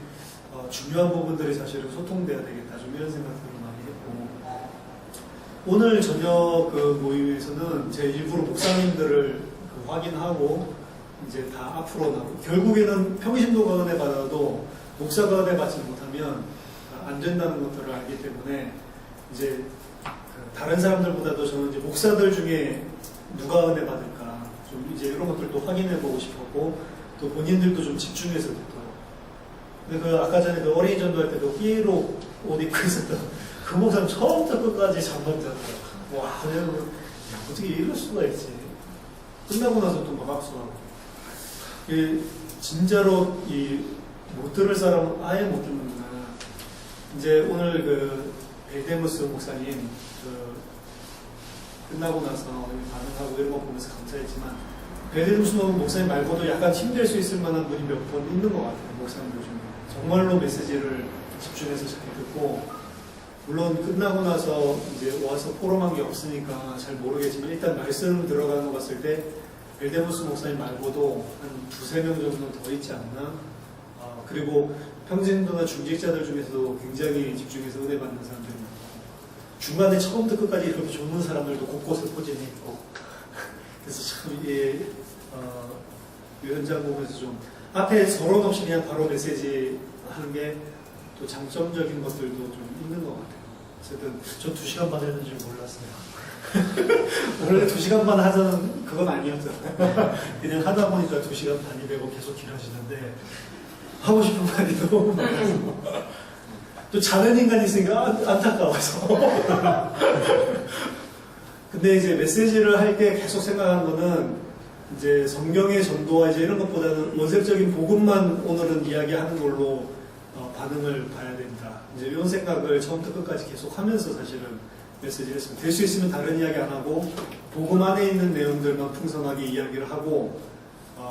중요한 부분들이 사실은 소통돼야 되겠다. 좀 이런 생각들을 많이 했고, 오늘 저녁 그 모임에서는 제 일부러 목사님들을 확인하고 이제 다 앞으로 나오고, 결국에는 평신도가 은혜 받아도 목사가 은혜 받지 못하면 안 된다는 것들을 알기 때문에 이제 다른 사람들보다도 저는 이제 목사들 중에 누가 은혜 받을까 좀 이제 이런 것들도 확인해 보고 싶었고, 또 본인들도 좀 집중해서 듣도록. 근데 아까 전에 어린이 전도할 때 삐에로 옷 입고 있었던 그 목사님 처음부터 끝까지 잠만 자더라고요. 와, 내가 어떻게 이럴 수가 있지. 끝나고 나서 또 막 박수하고. 진짜로 못 들을 사람은 아예 못 듣는구나. 이제 오늘 벨데무스 목사님 끝나고 나서 반응하고 이런 거 보면서 감사했지만, 벨데무스 목사님 말고도 약간 힘들 수 있을 만한 분이 몇 번 있는 것 같아요. 목사님들 중에 정말로 메시지를 집중해서 잘 듣고, 물론 끝나고 나서 이제 와서 포럼한 게 없으니까 잘 모르겠지만 일단 말씀 들어가는 거 봤을 때 벨데무스 목사님 말고도 한 2-3명 정도 더 있지 않나. 그리고 평신도나 중직자들 중에서도 굉장히 집중해서 은혜 받는 사람들이 많고, 중간에 처음부터 끝까지 이렇게 좋은 사람들도 곳곳에 포진해 있고, 그래서 참 이 현장 보면서 좀 앞에 서론 없이 그냥 바로 메시지 하는 게 또 장점적인 것들도 좀 있는 것 같아요. 어쨌든 저 2시간 반 했는 줄 몰랐어요. 원래 2시간 반 하자는 그건 아니었잖아요. 그냥 하다 보니까 2시간 반이 되고 계속 길어지는데 하고 싶은 말이 너무 많아서 또 자는 인간이 있으니까 안타까워서 근데 이제 메시지를 할 때 계속 생각한 거는 이제 성경의 전도와 이제 이런 것보다는 원색적인 복음만 오늘은 이야기하는 걸로 반응을 봐야 된다. 이제 이런 생각을 처음부터 끝까지 계속 하면서 사실은 메시지를 했습니다. 될 수 있으면 다른 이야기 안 하고 복음 안에 있는 내용들만 풍성하게 이야기를 하고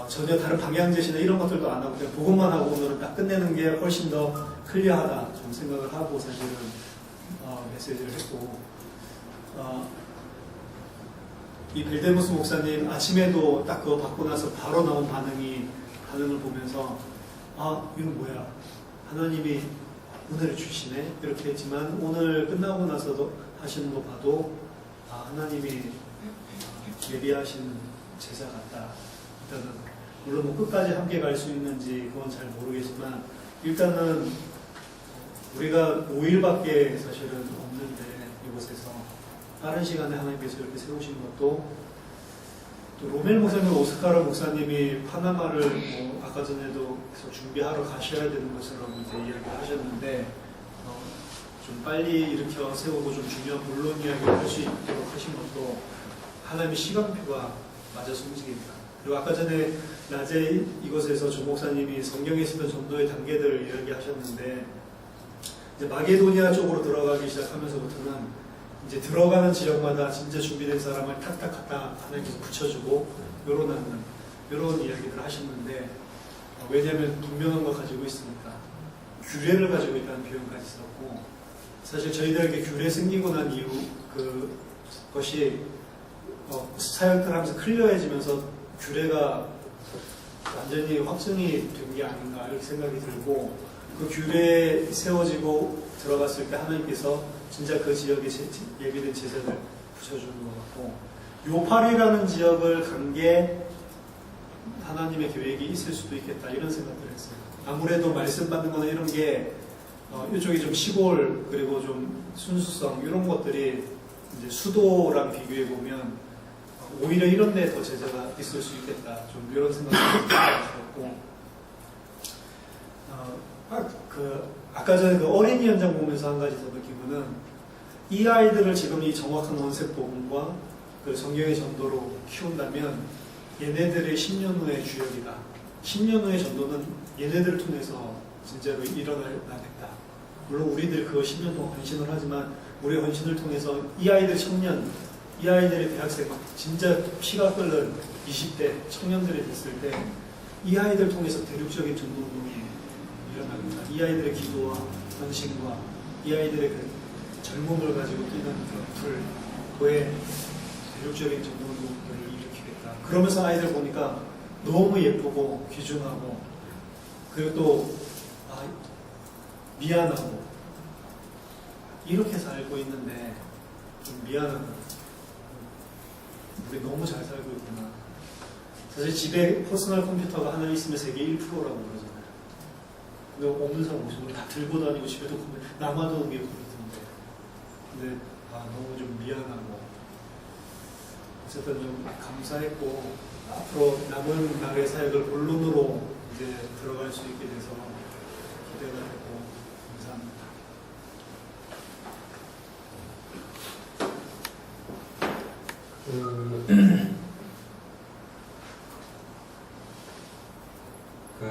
전혀 다른 방향 제시나 이런 것들도 안 하고 그냥 복음만 하고 오늘은 딱 끝내는 게 훨씬 더 클리어하다 좀 생각을 하고 사실은 메시지를 했고 이 벨데무스 목사님 아침에도 딱 그거 받고 나서 바로 나온 반응을 보면서 이건 뭐야 하나님이 은혜를 주시네 이렇게 했지만 오늘 끝나고 나서도 하시는 거 봐도 하나님이 예비하신 제자 같다. 일단은 물론 뭐 끝까지 함께 갈 수 있는지 그건 잘 모르겠지만 일단은 우리가 5일밖에 사실은 없는데 이곳에서 빠른 시간에 하나님께서 이렇게 세우신 것도 또 로멜 목사님, 오스카르 목사님이 파나마를 아까 전에도 계속 준비하러 가셔야 되는 것처럼 이제 이야기를 하셨는데 좀 빨리 일으켜 세우고 좀 중요한 본론 이야기를 할 수 있도록 하신 것도 하나님의 시간표가 맞아서 움직입니다. 그리고 아까 전에 낮에 이곳에서 조 목사님이 성경에 있었던 전도의 단계들을 이야기하셨는데 이제 마게도니아 쪽으로 들어가기 시작하면서부터는 이제 들어가는 지역마다 진짜 준비된 사람을 탁탁 갖다 하나님께서 붙여주고 열어놨는 이런 이야기들을 하셨는데 왜냐하면 분명한 걸 가지고 있으니까 규례를 가지고 있다는 표현까지 썼고 사실 저희들에게 규례 생기고 난 이후 그것이 사역들 하면서 클리어해지면서 규례가 완전히 확정이 된 게 아닌가 이렇게 생각이 들고 그 규례에 세워지고 들어갔을 때 하나님께서 진짜 그 지역에 예비된 제자를 붙여주는 것 같고 요파리라는 지역을 간 게 하나님의 계획이 있을 수도 있겠다 이런 생각들을 했어요. 아무래도 말씀 받는 거나 이런 게 이쪽이 좀 시골 그리고 좀 순수성 이런 것들이 이제 수도랑 비교해 보면 오히려 이런 데 더 제자가 있을 수 있겠다 좀 이런 생각이 들었고 아까 전에 그 어린이 현장 보면서 한 가지 더 느낀 거는 이 아이들을 지금 이 정확한 원색 복음과 그 성경의 전도로 키운다면 얘네들의 10년 후의 주역이다. 10년 후의 전도는 얘네들을 통해서 진짜로 일어나겠다. 물론 우리들 그거 10년 동안 헌신을 하지만 우리의 헌신을 통해서 이 아이들 청년, 이 아이들의 대학생, 진짜 피가 끓는 20대 청년들이 됐을 때 이 아이들 통해서 대륙적인 전도운동이 일어납니다. 이 아이들의 기도와 헌신과 이 아이들의 그 젊음을 가지고 뛰는 그 불, 그의 대륙적인 전도운동을 일으키겠다. 그러면서 아이들 보니까 너무 예쁘고 귀중하고 그리고 또 미안하고 이렇게 살고 있는데 좀 미안하고 우리 너무 잘 살고 있구나. 사실 집에 퍼스널 컴퓨터가 하나 있으면 세계 1%라고 그러잖아요. 근데 없는 사람 없이 우리 다 들고 다니고 집에도 남아도는 게 그렇던데. 근데 너무 좀 미안하고 어쨌든 좀 감사했고 앞으로 남은 나의 사역을 본론으로 이제 들어갈 수 있게 돼서 기대가 되고 감사합니다.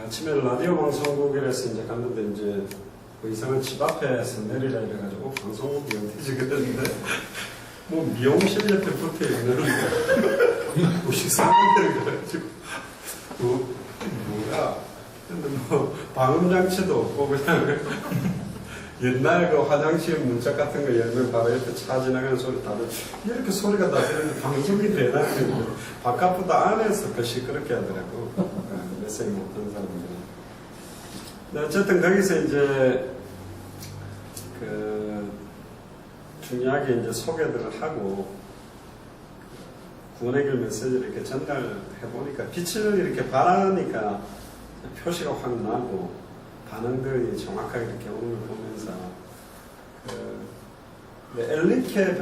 아침에 라디오 방송국에서 이제 갔는데 이제 그 이상한 집 앞에서 내리라 이래가지고 방송국이 연태지게 됐는데 뭐 미용실 옆에 붙어 있는 무식사람들이 그래가지고 뭐야 근데 뭐 방음장치도 없고 그냥 옛날 그 화장실 문짝 같은 거 열면 바로 옆에 차 지나가는 소리 다들 이렇게 소리가 나는데 방송이 되나 바깥보다 안에서 그 시끄럽게 하더라고. 메시지 못하는 사람들은. 어쨌든 거기서 이제 그 중요하게 이제 소개들을 하고 구원의 길 메시지를 이렇게 전달해 보니까 빛을 이렇게 발하니까 표시가 확 나고 반응들이 정확하게 이렇게 오는 걸 보면서 엘리케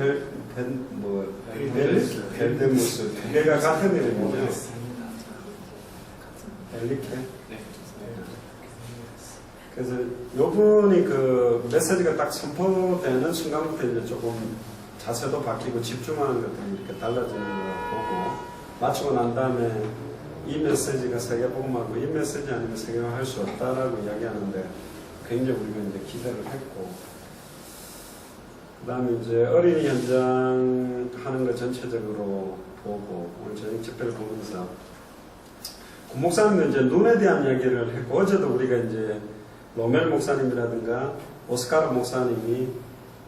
벨데무스 두 개가 같은 이름이죠. 엘리케. 그래서 요분이 그 메시지가 딱 선포되는 순간부터 이제 조금 자세도 바뀌고 집중하는 것들이 이렇게 달라지는 걸 보고 마치고 난 다음에 이 메시지가 세계복음하고 이 메시지 아니면 세계화 할 수 없다라고 이야기하는데 굉장히 우리가 이제 기대를 했고 그 다음에 이제 어린이 현장 하는 거 전체적으로 보고 오늘 저녁 집회를 보면서 구 목사님은 이제 눈에 대한 이야기를 했고 어제도 우리가 이제 로멜 목사님이라든가 오스카르 목사님이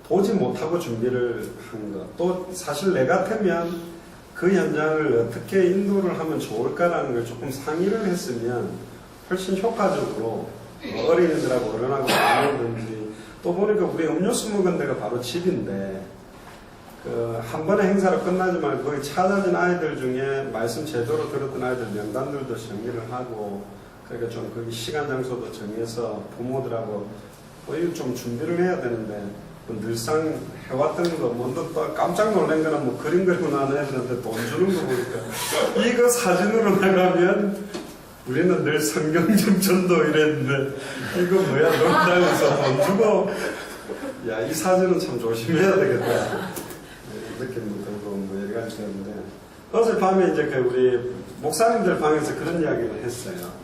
보지 못하고 준비를 한 것. 또 사실 내 같으면 그 현장을 어떻게 인도를 하면 좋을까라는 걸 조금 상의를 했으면 훨씬 효과적으로 어린이들하고 어른하고 나누든지 또 보니까 우리 음료수 먹은 데가 바로 집인데 그 한 번의 행사로 끝나지 말고 거기 찾아진 아이들 중에 말씀 제대로 들었던 아이들 명단들도 정리를 하고 그러니까 좀 거기 시간 장소도 정해서 부모들하고 거의 좀 준비를 해야 되는데 늘상 해왔던 거 먼저 또 깜짝 놀란 거는 뭐 그림 그리고 나는 애들한테 돈 주는 거 보니까 이거 사진으로 나가면 우리는 늘 성경적 전도 이랬는데 이거 뭐야 놀다면서 돈 주고 야 이 사진은 참 조심해야 되겠다 느낌도 들고 뭐 여러 가지 되는데 어젯밤에 이제 그 우리 목사님들 방에서 그런 이야기를 했어요.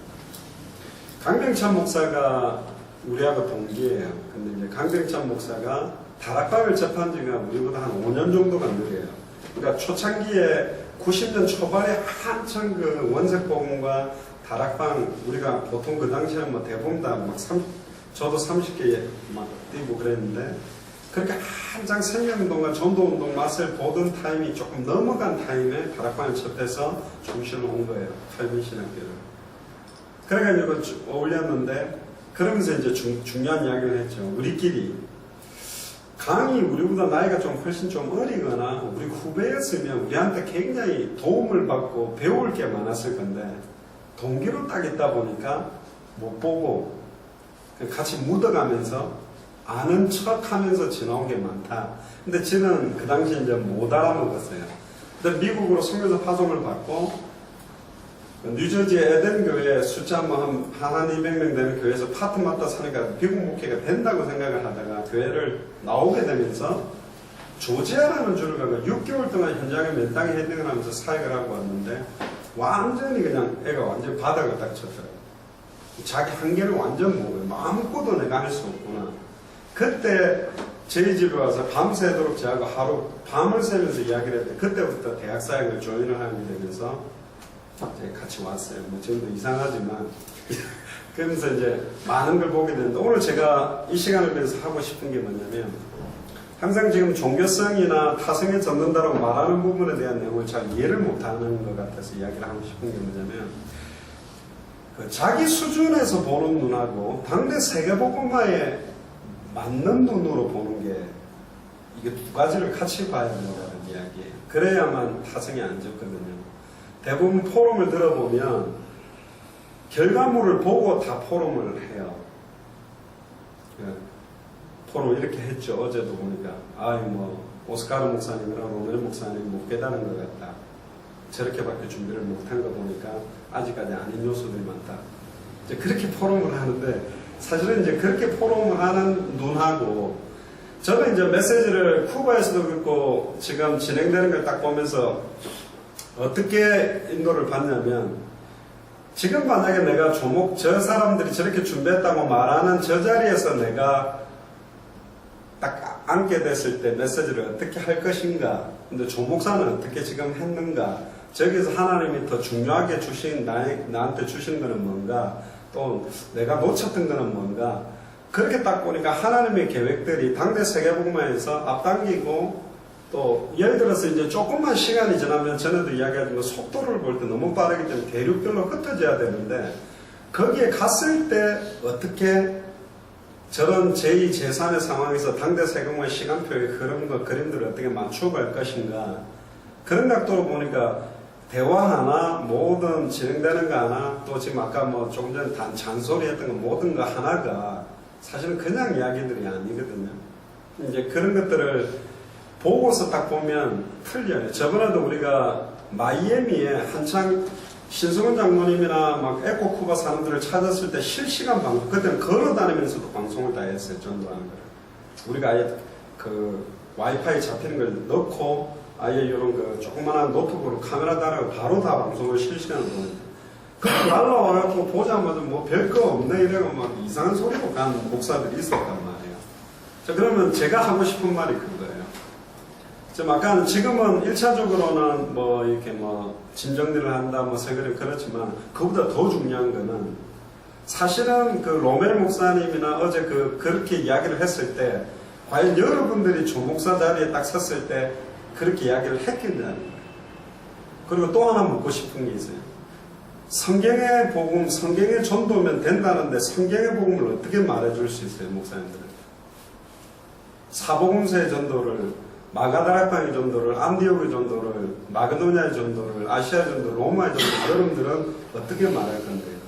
강병찬 목사가 우리하고 동기예요. 근데 이제 강병찬 목사가 다락방을 접한 지가 우리보다 한 5년 정도가 느려요. 그러니까 초창기에 90년 초반에 한창 그 원색복음과 다락방 우리가 보통 그 당시에는 뭐 대부분 다 막 저도 30개 막 뛰고 그랬는데 그렇게 한창 생명운동과 전도운동 맛을 보던 타임이 조금 넘어간 타임에 다락방을 접해서 중심을 온 거예요. 칼빈 신학교를. 그래가지고 올렸는데 그러면서 이제 중요한 이야기를 했죠. 우리끼리 강이 우리보다 나이가 좀 훨씬 좀 어리거나 우리 후배였으면 우리한테 굉장히 도움을 받고 배울 게 많았을 건데 동기로 딱 있다 보니까 못 보고 같이 묻어가면서 아는 척 하면서 지나온 게 많다. 근데 저는 그 당시 이제 못 알아먹었어요. 근데 미국으로 선교사 파송을 받고 뉴저지 에덴 교회 숫자 뭐 한 200명 되는 교회에서 파트 맡다 사니까 미국 목회가 된다고 생각을 하다가 교회를 나오게 되면서 조지아라는 주를 가고 6개월 동안 현장에 몇 땅에 헤딩을 하면서 사역을 하고 왔는데 완전히 그냥 애가 완전히 바닥을 딱 쳤더라고요. 자기 한계를 완전 모르고 마음껏도 내가 할 수 없구나. 그때 저희 집에 와서 밤새도록 저하고 하루 밤을 새면서 이야기를 했는데 그때부터 대학 사역을 조인을 하게 되면서 같이 왔어요. 뭐 지금도 이상하지만 그러면서 이제 많은 걸 보게 되는데 오늘 제가 이 시간을 위해서 하고 싶은 게 뭐냐면 항상 지금 종교성이나 타성에 젖는다고 말하는 부분에 대한 내용을 잘 이해를 못하는 것 같아서 이야기를 하고 싶은 게 뭐냐면 그 자기 수준에서 보는 눈하고 당대 세계복음화에 맞는 눈으로 보는 게 이게 두 가지를 같이 봐야 된다는 이야기예요. 그래야만 타성이 안 젖거든요. 대부분 포럼을 들어보면 결과물을 보고 다 포럼을 해요. 포럼 이렇게 했죠. 어제도 보니까 뭐 오스카르 목사님이랑 로멜 목사님 못 깨달은 것 같다. 저렇게밖에 준비를 못한 거 보니까 아직까지 아닌 요소들이 많다. 이제 그렇게 포럼을 하는데 사실은 이제 그렇게 포럼을 하는 눈하고 저는 이제 메시지를 쿠바에서도 그렇고 지금 진행되는 걸 딱 보면서 어떻게 인도를 받냐면 지금 만약에 내가 저 사람들이 저렇게 준비했다고 말하는 저 자리에서 내가 딱 앉게 됐을 때 메시지를 어떻게 할 것인가. 근데 조목사는 어떻게 지금 했는가. 저기서 하나님이 더 중요하게 나한테 주신 거는 뭔가. 또 내가 놓쳤던 거는 뭔가. 그렇게 딱 보니까 하나님의 계획들이 당대 세계복음화에서 앞당기고 또 예를 들어서 이제 조금만 시간이 지나면 전에도 이야기하던 거 속도를 볼 때 너무 빠르기 때문에 대륙별로 흩어져야 되는데 거기에 갔을 때 어떻게 저런 제2, 제3의 상황에서 당대 세계복음화의 시간표의 흐름과 그림들을 어떻게 맞춰갈 것인가. 그런 각도로 보니까 대화 하나, 모든 진행되는 거 하나, 또 지금 아까 뭐 조금 전에 잔소리 했던 거 모든 거 하나가 사실은 그냥 이야기들이 아니거든요. 이제 그런 것들을 보고서 딱 보면 틀려요. 저번에도 우리가 마이애미에 한창 신승훈 장로님이나 막 에코쿠바 사람들을 찾았을 때 실시간 방송, 그때는 걸어 다니면서도 방송을 다 했어요. 전도하는 걸. 우리가 아예 그 와이파이 잡히는 걸 넣고 아예 이런 그 조그만한 노트북으로 카메라 달아서 바로 다 방송을 실시간으로 보는데 그 날라와갖고 보자마자 뭐 별거 없네 이래고 막 이상한 소리로 간 목사들이 있었단 말이에요. 자, 그러면 제가 하고 싶은 말이 그거예요. 좀 아까 지금은 1차적으로는 뭐 이렇게 뭐 짐 정리를 한다 뭐 세그리 그렇지만 그보다 더 중요한 거는 사실은 그 로멜 목사님이나 어제 그렇게 이야기를 했을 때 과연 여러분들이 조목사 자리에 딱 섰을 때 그렇게 이야기를 했겠냐는 거예요. 그리고 또 하나 묻고 싶은 게 있어요. 성경의 복음, 성경의 전도면 된다는데 성경의 복음을 어떻게 말해줄 수 있어요, 목사님들은? 사복음서의 전도를, 마가다락방의 전도를, 안디옥의 전도를, 마게도냐의 전도를, 아시아 전도, 로마의 전도를 여러분들은 어떻게 말할 건데요?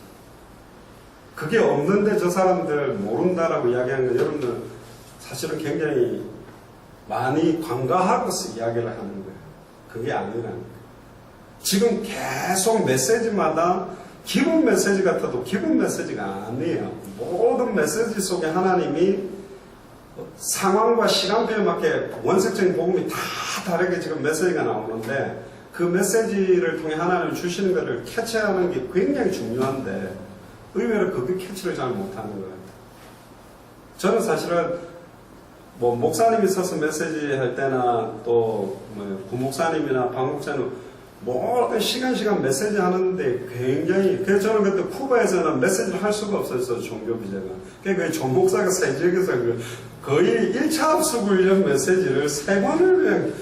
그게 없는데 저 사람들 모른다라고 이야기하는 건 여러분들 사실은 굉장히 많이 관가하고서 이야기를 하는 거예요. 그게 아니라는 거예요. 지금 계속 메시지마다 기본 메시지 같아도 기본 메시지가 아니에요. 모든 메시지 속에 하나님이 상황과 시간표에 맞게 원색적인 복음이 다 다르게 지금 메시지가 나오는데 그 메시지를 통해 하나님이 주시는 것을 캐치하는 게 굉장히 중요한데 의외로 그게 캐치를 잘 못하는 거예요. 저는 사실은 뭐 목사님이 서서 메시지 할 때나 또 뭐 부목사님이나 박목사님 모든 시간 메시지 하는데 굉장히 그래서 저는 그때 쿠바에서는 메시지를 할 수가 없었어요. 종교 비자가. 그러니까 조 목사가 새 지역에서 거의 1차 합숙훈련 메시지를 3번을 그냥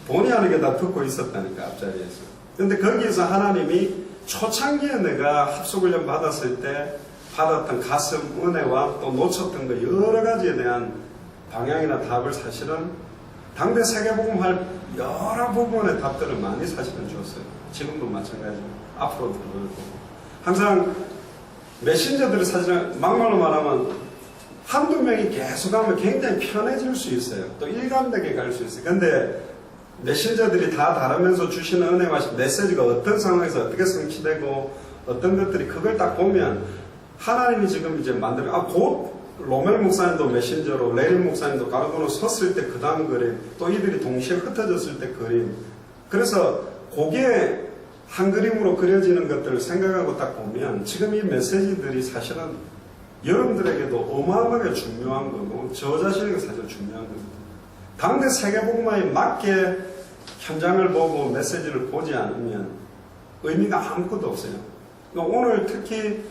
본의 아니게 다 듣고 있었다니까 앞자리에서. 근데 거기에서 하나님이 초창기에 내가 합숙훈련 받았을 때 받았던 가슴 은혜와 또 놓쳤던 거 여러 가지에 대한 방향이나 답을 사실은 당대 세계복음 할 여러 부분의 답들을 많이 사실은 줬어요. 지금도 마찬가지고 앞으로도 그렇고 항상 메신저들이 사실은 막말로 말하면 한두 명이 계속 하면 굉장히 편해질 수 있어요. 또 일관되게 갈 수 있어요. 근데 메신저들이 다 다르면서 주시는 은혜와 메시지가 어떤 상황에서 어떻게 성취되고 어떤 것들이 그걸 딱 보면 하나님이 지금 이제 곧 로멜 목사님도 메신저로 레일 목사님도 가르도로 섰을 때 그 다음 그림 또 이들이 동시에 흩어졌을 때 그림 그래서 그게 한 그림으로 그려지는 것들을 생각하고 딱 보면 지금 이 메시지들이 사실은 여러분들에게도 어마어마하게 중요한 거고 저 자신에게 사실 중요한 겁니다. 당대 세계복음화에 맞게 현장을 보고 메시지를 보지 않으면 의미가 아무것도 없어요. 그러니까 오늘 특히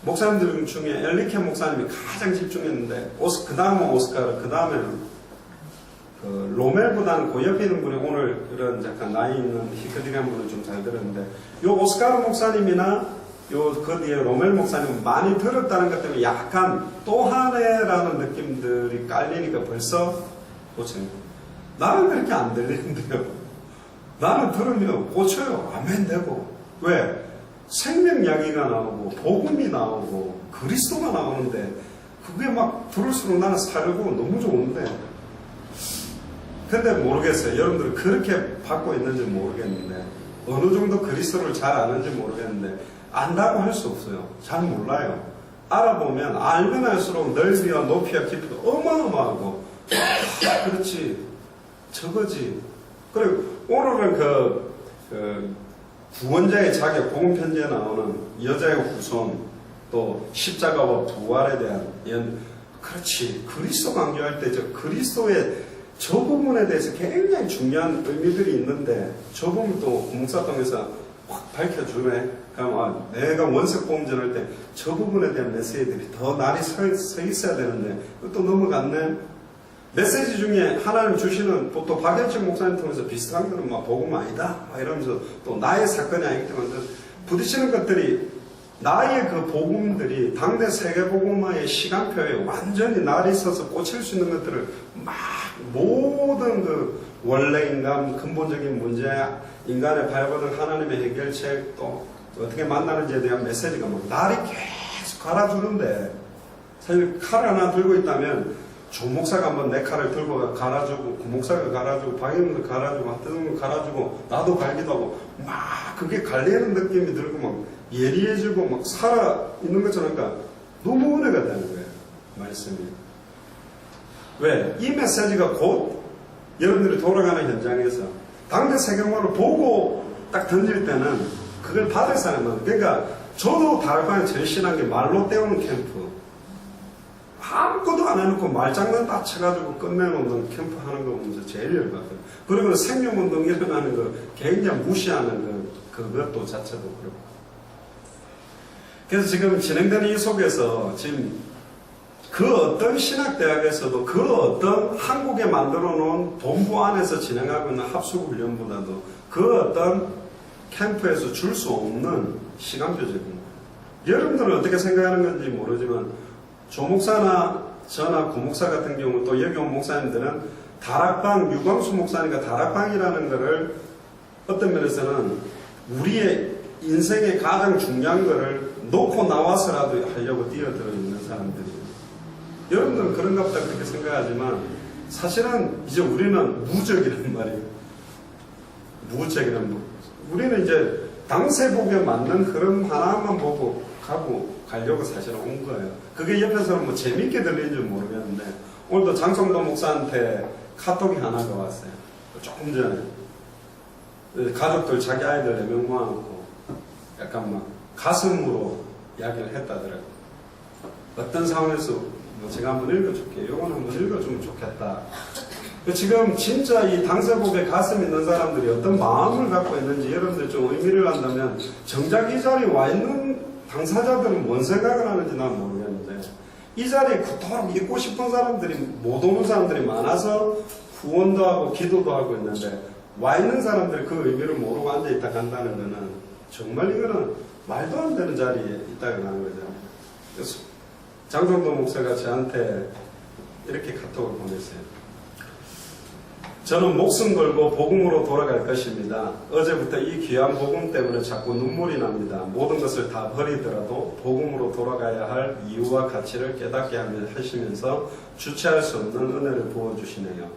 목사님들 중에 엘리케 목사님이 가장 집중했는데 그 다음은 오스카르, 그 다음에는 그 로멜보다는 그 옆에 있는 분이 오늘 이런 약간 나이 있는 히크디한 분을 좀 잘 들었는데 요 오스카르 목사님이나 그 뒤에 로멜 목사님은 많이 들었다는 것 때문에 약간 또 하나라는 느낌들이 깔리니까 벌써 고쳐요. 나는 그렇게 안 들리는데요. 나는 들으면 고쳐요. 아멘 되고. 왜? 생명 이야기가 나오고 복음이 나오고 그리스도가 나오는데 그게 막 들을수록 나는 살고 너무 좋은데 근데 모르겠어요. 여러분들은 그렇게 받고 있는지 모르겠는데 어느 정도 그리스도를 잘 아는지 모르겠는데 안다고 할 수 없어요. 잘 몰라요. 알아보면 알면 알수록 넓이와 높이와 깊이도 어마어마하고 그렇지 저거지. 그리고 오늘은 그 구원자의 자격 복음 편지에 나오는 여자의 후손 또 십자가와 부활에 대한 그렇지 그리스도 강조할 때 저 그리스도의 저 부분에 대해서 굉장히 중요한 의미들이 있는데 저 부분 또 목사동에서 확 밝혀주네. 그럼 내가 원색 복음 전할 때 저 부분에 대한 메시지들이 더 날이 서 있어야 되는데 또 넘어갔네. 메시지 중에 하나님 주시는 보통 박현식 목사님 통해서 비슷한 거는 막 복음 아니다 막 이러면서 또 나의 사건이 아니기 때문에 부딪히는 것들이 나의 그 복음들이 당대 세계복음화의 시간표에 완전히 날이 서서 꽂힐 수 있는 것들을 막 모든 그 원래 인간 근본적인 문제 인간의 발버둥 하나님의 해결책 또 어떻게 만나는지에 대한 메시지가 막 날이 계속 갈아주는데 사실 칼 하나 들고 있다면 조 목사가 한번 내 칼을 들고 갈아주고, 구 목사가 갈아주고, 방임도 갈아주고, 하트는 갈아주고, 나도 갈기도 하고, 막 그게 갈리는 느낌이 들고, 막 예리해지고, 막 살아있는 것처럼, 그러니까 너무 은혜가 되는 거예요. 말씀이. 왜? 이 메시지가 곧 여러분들이 돌아가는 현장에서 당대 세계문화를 보고 딱 던질 때는 그걸 받을 사람은, 그러니까 저도 다락방에 제일 신한 게 말로 때우는 캠프. 아무것도 안 해놓고 말장난 다 쳐가지고 끝내놓는 캠프 하는 거 보면서 제일 열받아요. 그리고 생명운동 일어나는 거 굉장히 무시하는 그것도 자체도 그렇고. 그래서 지금 진행되는 이 속에서 지금 그 어떤 신학대학에서도 그 어떤 한국에 만들어 놓은 본부 안에서 진행하고 있는 합숙훈련보다도 그 어떤 캠프에서 줄 수 없는 시간표적인 여러분들은 어떻게 생각하는 건지 모르지만 조 목사나 저나 구 목사 같은 경우 또 여기 온 목사님들은 다락방, 유광수 목사니까 다락방이라는 것을 어떤 면에서는 우리의 인생의 가장 중요한 것을 놓고 나와서라도 하려고 뛰어들어 있는 사람들이에요. 여러분들은 그런가 보다 그렇게 생각하지만 사실은 이제 우리는 무적이란 말이에요. 무적이란 말. 우리는 이제 당세복에 맞는 흐름 하나만 보고 가려고 사실은 온 거예요. 그게 옆에서는 뭐 재밌게 들리는지 모르겠는데 오늘도 장성도 목사한테 카톡이 하나가 왔어요. 조금 전에 가족들 자기 아이들 4명 모아놓고 약간 막 가슴으로 이야기를 했다더라고요. 어떤 상황에서 뭐 제가 한번 읽어줄게요. 이건 한번 읽어주면 좋겠다. 지금 진짜 이 당세복에 가슴 있는 사람들이 어떤 마음을 갖고 있는지 여러분들 좀 의미를 한다면 정작 이 자리에 와 있는 당사자들은 뭔 생각을 하는지 난 모르겠는데 이 자리에 그토록 있고 싶은 사람들이 못 오는 사람들이 많아서 후원도 하고 기도도 하고 있는데 와 있는 사람들이 그 의미를 모르고 앉아있다 간다는 거는 정말 이거는 말도 안 되는 자리에 있다고 하는 거죠. 그래서 장성도 목사가 저한테 이렇게 카톡을 보냈어요. 저는 목숨 걸고 복음으로 돌아갈 것입니다. 어제부터 이 귀한 복음 때문에 자꾸 눈물이 납니다. 모든 것을 다 버리더라도 복음으로 돌아가야 할 이유와 가치를 깨닫게 하시면서 주체할 수 없는 은혜를 부어주시네요.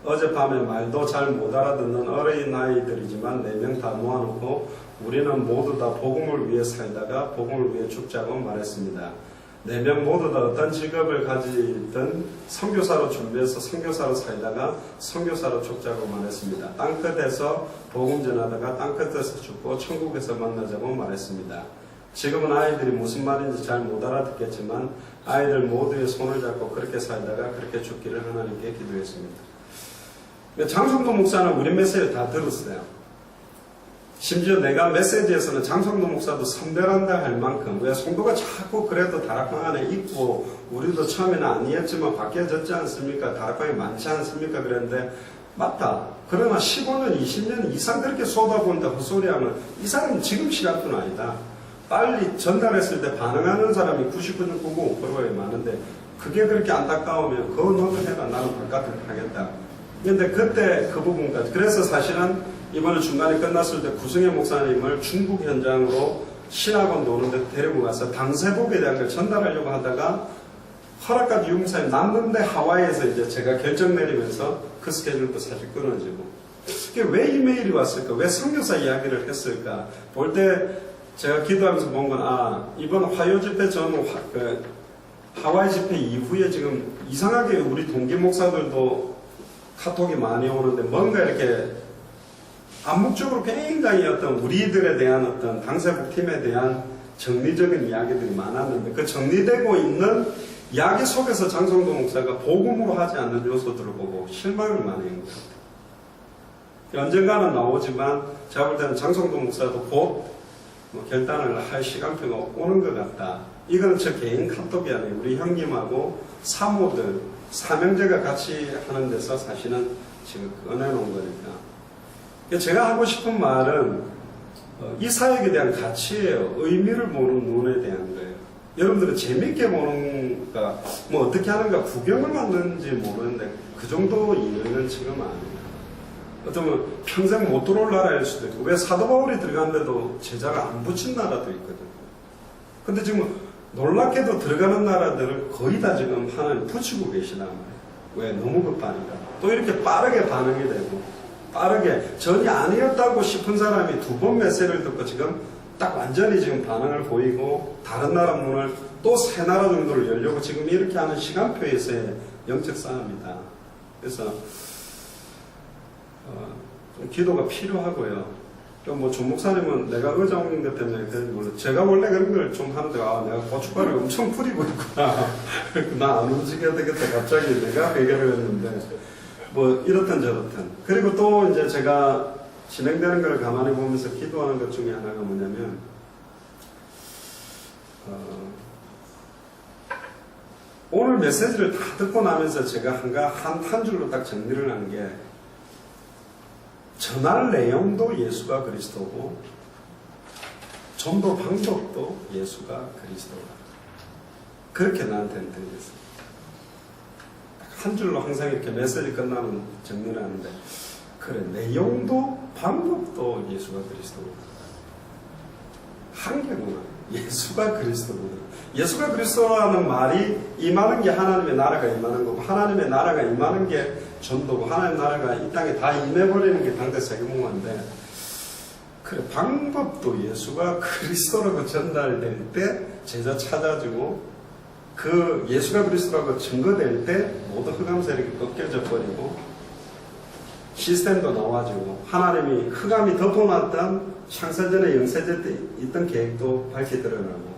어젯밤에 말도 잘 못 알아듣는 어린 아이들이지만 4명 다 모아놓고 우리는 모두 다 복음을 위해 살다가 복음을 위해 죽자고 말했습니다. 4명 모두 다 어떤 직업을 가지든 선교사로 준비해서 선교사로 살다가 선교사로 죽자고 말했습니다. 땅끝에서 복음 전하다가 땅끝에서 죽고 천국에서 만나자고 말했습니다. 지금은 아이들이 무슨 말인지 잘 못 알아듣겠지만 아이들 모두의 손을 잡고 그렇게 살다가 그렇게 죽기를 하나님께 기도했습니다. 장성도 목사는 우리 메시지를 다 들었어요. 심지어 내가 메시지에서는 장성도 목사도 선별한다 할 만큼 왜 성도가 자꾸 그래도 다락방 안에 있고 우리도 처음에는 아니었지만 바뀌어졌지 않습니까? 다락방이 많지 않습니까? 그랬는데 맞다. 그러나 15년, 20년 이상 그렇게 쏟아부은다 헛소리하면 이 사람은 지금 시간뿐 아니다. 빨리 전달했을 때 반응하는 사람이 99.99%에 많은데 그게 그렇게 안타까우면 그거 너도 해라. 나는 바깥을 하겠다. 근데 그때 그 부분까지 그래서 사실은 이번에 중간에 끝났을 때 구승혜 목사님을 중국 현장으로 신학원 노는데 데리고 가서 당세복에 대한 걸 전달하려고 하다가 허락까지 유목사님 남는데 하와이에서 이제 제가 결정 내리면서 그 스케줄도 사실 끊어지고 왜 이메일이 왔을까? 왜 선교사 이야기를 했을까? 볼 때 제가 기도하면서 본 건 이번 화요 집회 전 하와이 집회 이후에 지금 이상하게 우리 동기 목사들도 카톡이 많이 오는데 뭔가 이렇게 암묵적으로 굉장히 어떤 우리들에 대한 어떤 당세복 팀에 대한 정리적인 이야기들이 많았는데 그 정리되고 있는 이야기 속에서 장성도 목사가 복음으로 하지 않는 요소들을 보고 실망을 많이 한 것 같아요. 언젠가는 나오지만 제가 볼 때는 장성도 목사도 곧 결단을 할 시간표가 오는 것 같다. 이건 저 개인 카톡이 아니에요. 우리 형님하고 사모들, 사명제가 같이 하는 데서 사실은 지금 꺼내놓은 거니까. 제가 하고 싶은 말은 이 사역에 대한 가치예요. 의미를 보는 눈에 대한 거예요. 여러분들은 재밌게 보는가, 뭐 어떻게 하는가 구경을 만드는지 모르는데 그 정도 이유는 지금 아니에요. 어쩌면 평생 못 들어올 나라일 수도 있고 왜 사도 바울이 들어갔는데도 제자가 안 붙인 나라도 있거든요. 근데 지금 놀랍게도 들어가는 나라들을 거의 다 지금 하나님 붙이고 계시단 말이에요. 왜? 너무 급하니까. 또 이렇게 빠르게 반응이 되고, 빠르게 전혀 아니었다고 싶은 사람이 2번 메시지를 듣고 지금 딱 완전히 지금 반응을 보이고, 다른 나라 문을 또 3나라 정도를 열려고 지금 이렇게 하는 시간표에서의 영적 싸움이다. 그래서 좀 기도가 필요하고요. 또 뭐 조 목사님은 내가 의자 옮긴 것 때문에 몰라. 제가 원래 그런 걸 좀 하는데 내가 고춧가루 엄청 뿌리고 있구나. 나 안 움직여야 되겠다. 갑자기 내가 해결을 했는데 뭐 이렇든 저렇든. 그리고 또 이제 제가 진행되는 걸 가만히 보면서 기도하는 것 중에 하나가 뭐냐면 오늘 메시지를 다 듣고 나면서 제가 한 줄로 딱 정리를 하는 게 전할 내용도 예수가 그리스도고 전도 방법도 예수가 그리스도다. 그렇게 나한테는 들렸어요. 한 줄로 항상 이렇게 메시지 끝나면 정리를 하는데 그래 내용도 방법도 예수가 그리스도다. 한계구나. 예수가 그리스도거든. 예수가 그리스도라는 말이 임하는 게 하나님의 나라가 임하는 거고 하나님의 나라가 임하는 게 전도고 하나님의 나라가 이 땅에 다 임해버리는 게 당대 세계문화인데 그래 방법도 예수가 그리스도라고 전달될 때 제자 찾아주고 그 예수가 그리스도라고 증거될 때 모든 흑암 세력이 꺾여져 버리고 시스템도 나와주고 하나님이 흑암이 덮어놨던 창세전에 영세제 때 있던 계획도 밝히 드러나고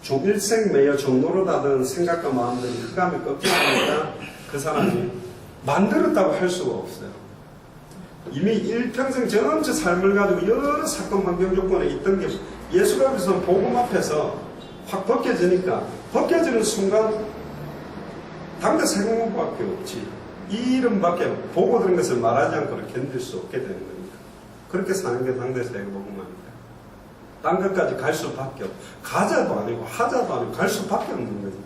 좀 일생매여 종로로 닫은 생각과 마음들이 흑암이 꺾여지니까 그 사람이 만들었다고 할 수가 없어요. 이미 일평생 전체 삶을 가지고 여러 사건 환경 조건에 있던 게 예수가 그래서 복음 앞에서 확 벗겨지니까 벗겨지는 순간 당대 세공밖에 없지. 이 이름밖에 보고 들은 것을 말하지 않고 견딜 수 없게 되는 거니까. 그렇게 사는 게 당대 세공복음입니다. 딴 것까지 갈 수밖에 없고 가자도 아니고 하자도 아니고 갈 수밖에 없는 거죠.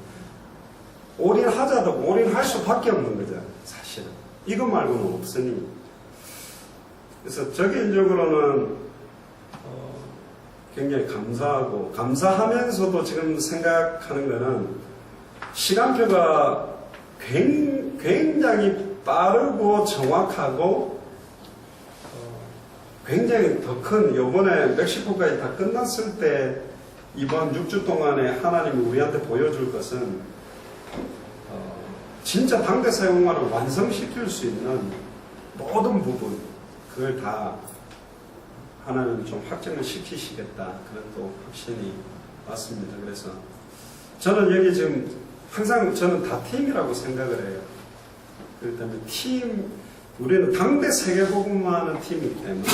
올인하자도 올인할 수밖에 없는 거죠. 사실은. 이것 말고는 없으니. 그래서 저 개인적으로는 굉장히 감사하고 감사하면서도 지금 생각하는 거는 시간표가 굉장히 빠르고 정확하고 굉장히 더 큰 이번에 멕시코까지 다 끝났을 때 이번 6주 동안에 하나님이 우리한테 보여줄 것은 진짜 당대 사용화를 완성시킬 수 있는 모든 부분 그걸 다 하나님 좀 확정을 시키시겠다 그런 또 확신이 왔습니다. 그래서 저는 여기 지금 항상 저는 다 팀이라고 생각을 해요. 그렇기 때문에 우리는 당대 세계복음화하는 팀이기 때문에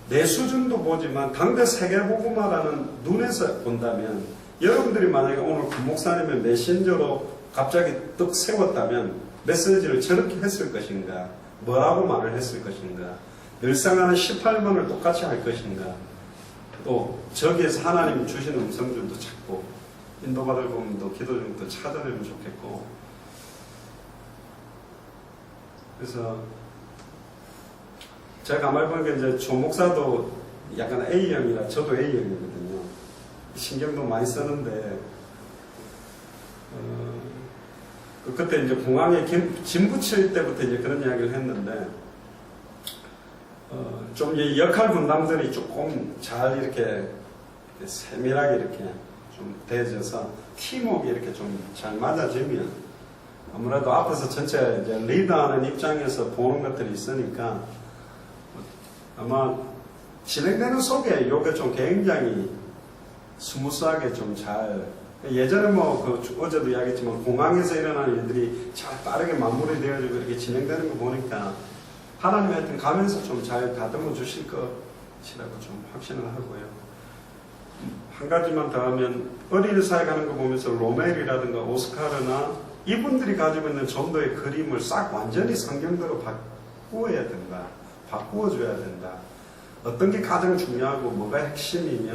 내 수준도 보지만 당대 세계복음화라는 눈에서 본다면 여러분들이 만약에 오늘 구 목사님의 메신저로 갑자기 떡 세웠다면 메시지를 저렇게 했을 것인가 뭐라고 말을 했을 것인가 늘상 하는 18번을 똑같이 할 것인가 또 저기에서 하나님이 주시는 음성들도 찾고 인도받을 부분도 기도 중도 찾아내면 좋겠고 그래서 제가 가만히 보니까 이제 조 목사도 약간 A형이라 저도 A형이거든요. 신경도 많이 쓰는데 그때 이제 공항에 짐 붙일 때부터 이제 그런 이야기를 했는데 좀 이 역할 분담들이 조금 잘 이렇게 세밀하게 이렇게 좀 대져서 팀워크 이렇게 좀 잘 맞아지면 아무래도 앞에서 전체 이제 리더하는 입장에서 보는 것들이 있으니까 아마 진행되는 속에 이게 좀 굉장히 스무스하게 좀 잘 예전에 어제도 이야기했지만 공항에서 일어나는 일들이 잘 빠르게 마무리되어지고 이렇게 진행되는 거 보니까 하나님이 하여튼 가면서 좀 잘 다듬어 주실 것이라고 좀 확신을 하고요. 한 가지만 더 하면 어린이사회 가는 거 보면서 로멜이라든가 오스카르나 이분들이 가지고 있는 전도의 그림을 싹 완전히 성경대로 바꾸어야 된다. 바꾸어줘야 된다. 어떤 게 가장 중요하고 뭐가 핵심이며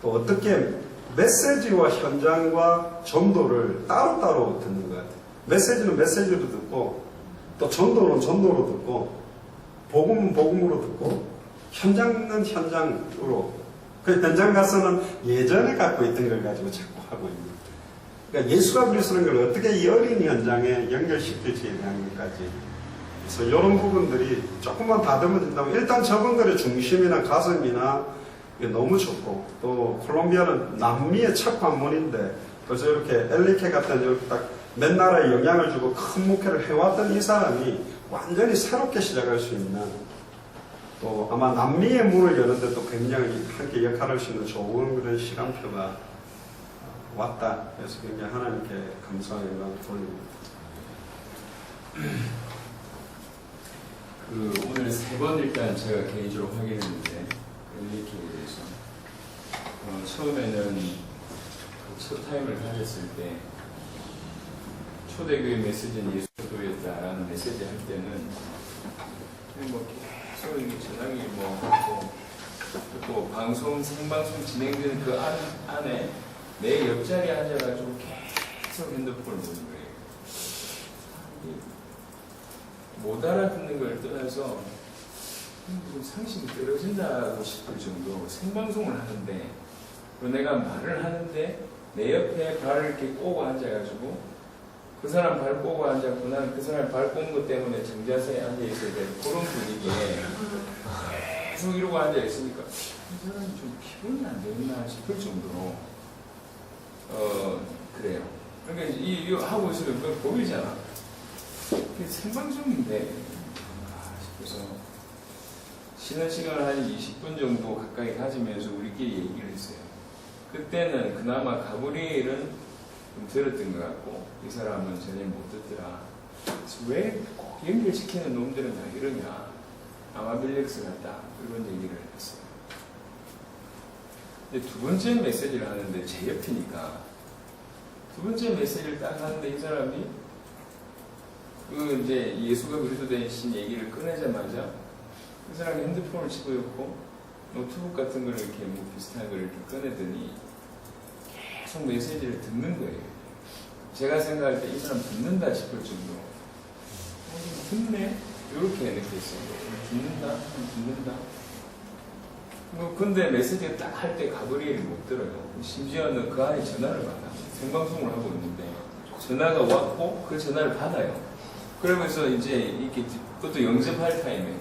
또 어떻게 메시지와 현장과 전도를 따로따로 듣는 것 같아요. 메시지는 메시지로 듣고 또 전도는 전도로 듣고 복음은 복음으로 듣고 현장은 현장으로 그 현장 가서는 예전에 갖고 있던 걸 가지고 자꾸 하고 있는 그러니까 예수가 그리스도라는 걸 어떻게 이 어린 현장에 연결시킬지에 대한 것까지. 그래서 이런 부분들이 조금만 다듬어진다면 일단 저분들의 중심이나 가슴이나 이게 너무 좋고, 또 콜롬비아는 남미의 첫 관문인데 그래서 이렇게 엘리케 같은 이렇게 딱 몇 나라에 영향을 주고 큰 목회를 해왔던 이 사람이 완전히 새롭게 시작할 수 있는, 또 아마 남미의 문을 여는데 또 굉장히 함께 역할할 수 있는 좋은 그런 시간표가 왔다. 그래서 굉장히 하나님께 감사의 영광을 돌립니다. 오늘 3번 일단 제가 개인적으로 확인했는데 엘리케에 대해서 처음에는 첫 타임을 가졌을 때 초대교회 메시지는 예수 그리스도였다라는 메시지 할 때는 뭐 계속 이게 전화기 뭐 하고 또 방송 생방송 진행되는 그 안에 내 옆자리에 앉아가지고 계속 핸드폰을 보는 거예요. 못 알아듣는 걸 떠나서 상식이 떨어진다고 싶을 정도 생방송을 하는데, 그리고 내가 말을 하는데 내 옆에 발을 이렇게 꼬고 앉아가지고 그 사람 발 꼬고 앉았고 난 그 사람 발 꼬은 것 때문에 정자세에 앉아있어야 되는 그런 분위기에 계속 이러고 앉아있으니까 이 사람이 좀 기분이 안 되나 싶을 정도로 그래요. 그러니까 이거 하고 있으면 그거 보이잖아. 이게 생방송인데 싶어서 쉬는 시간을 한 20분 정도 가까이 가지면서 우리끼리 얘기를 했어요. 그때는 그나마 가브리엘은 좀 들었던 것 같고 이 사람은 전혀 못 듣더라. 그래서 왜 꼭 연결시키는 놈들은 다 이러냐. 아마빌렉스 같다. 이런 얘기를 했어요. 근데 두 번째 메시지를 하는데 제 옆이니까 두 번째 메시지를 딱 하는데 이 사람이 이제 예수가 그리스도 되신 얘기를 꺼내자마자 그 사람이 핸드폰을 집어였고 노트북 같은 걸 이렇게 뭐 비슷한 걸 이렇게 꺼내더니 계속 메시지를 듣는 거예요. 제가 생각할 때 이 사람 듣는다 싶을 정도로 듣네? 이렇게 느꼈어요. 듣는다? 근데 메시지를 딱 할 때 가브리엘이 못 들어요. 심지어는 그 안에 전화를 받아. 생방송을 하고 있는데 전화가 왔고 그 전화를 받아요. 그러면서 이제 이렇게 그것도 영접할 타임에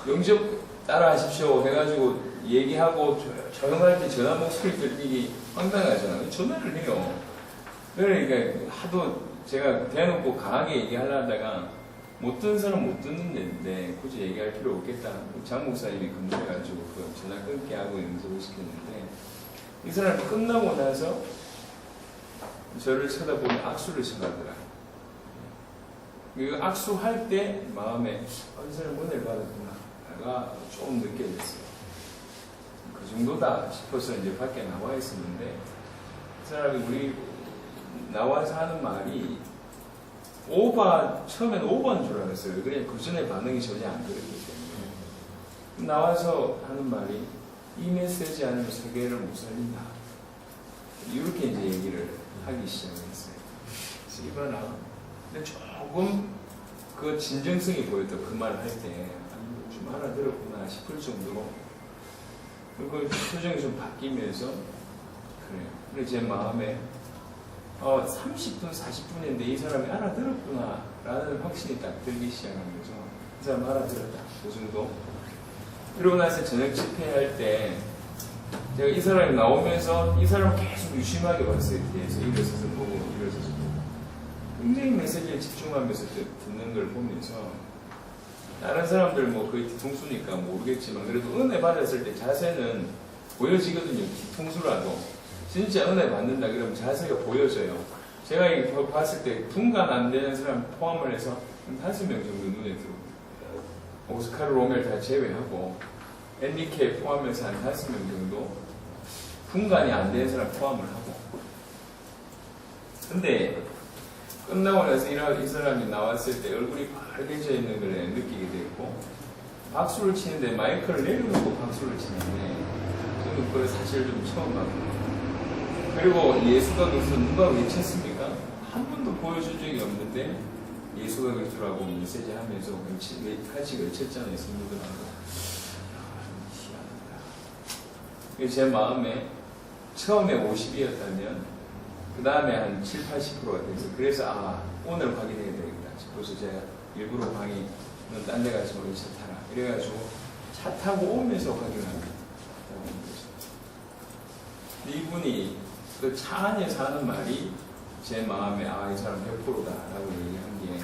영접 따라 하십시오 해가지고 얘기하고 조용할 때 전화 목소리 들리기 황당하잖아요. 전화를 해요. 그러니까 하도 제가 대놓고 강하게 얘기하려다가 못 듣는 사람 못 듣는데 굳이 얘기할 필요 없겠다. 장 목사님이 근무해가지고 그 전화 끊게 하고 영접을 시켰는데 이 사람이 끝나고 나서 저를 쳐다보며 악수를 쳐가더라. 그 악수할 때 마음에 이 사람 은혜를 받았구나가 좀 느껴졌어요. 그 정도다 싶어서 이제 밖에 나와 있었는데 그 사람이 우리 나와서 하는 말이 처음에는 오버인 줄 알았어요. 그냥 그 전에 반응이 전혀 안 그랬기 때문에 나와서 하는 말이 이 메시지 아니면 세계를 못 살린다. 이렇게 이제 얘기를 하기 시작했어요. 그래서 이거나 근데 조금 그 진정성이 보였던 그 말을 할 때 좀 알아들었구나 싶을 정도로 그 표정이 좀 바뀌면서 그래요. 그래서 제 마음에 30분, 40분인데 이 사람이 알아들었구나 라는 확신이 딱 들기 시작하면서 이 사람 알아들었다. 그 정도. 그러고 나서 저녁 집회할 때 제가 이 사람이 나오면서 이 사람을 계속 유심하게 봤어요. 뒤에서 일어서서 보고 일어서서 보고 굉장히 메시지에 집중하면서 듣는 걸 보면서 다른 사람들 뭐 거의 뒤통수니까 모르겠지만 그래도 은혜 받았을 때 자세는 보여지거든요. 뒤통수라도 진짜 은혜 받는다 그러면 자세가 보여져요. 제가 이거 봤을 때 분간 안 되는 사람 포함을 해서 5명 정도 눈에 들어옵니다. 오스카르 로멜 다 제외하고 엔리케 포함해서 한 5명 정도 분간이 안 되는 사람 포함을 하고. 근데 끝나고 나서 이 사람이 나왔을 때 얼굴이 빨개져 있는 걸 느끼게 됐고 박수를 치는데 마이크를 내려놓고 박수를 치는데 저는 그걸 사실 좀 처음 봤거든요. 그리고 예수가 그리스도 누가 외쳤습니까? 한 번도 보여준 적이 없는데 예수가 그리스도라고 메시지 하면서 같이 외쳤잖아요. 성도들하고. 희한하다. 제 마음에 처음에 50이었다면 그 다음에 한 7, 80%가 됐어요. 그래서 오늘 확인해야 되겠다 싶어서 제가 일부러 방에 넌 딴 데 가서 우리 차 타라 이래가지고 차 타고 오면서 확인합니다. 이분이 그 차 안에서 하는 말이 제 마음에 이 사람 100%다 라고 얘기한 게,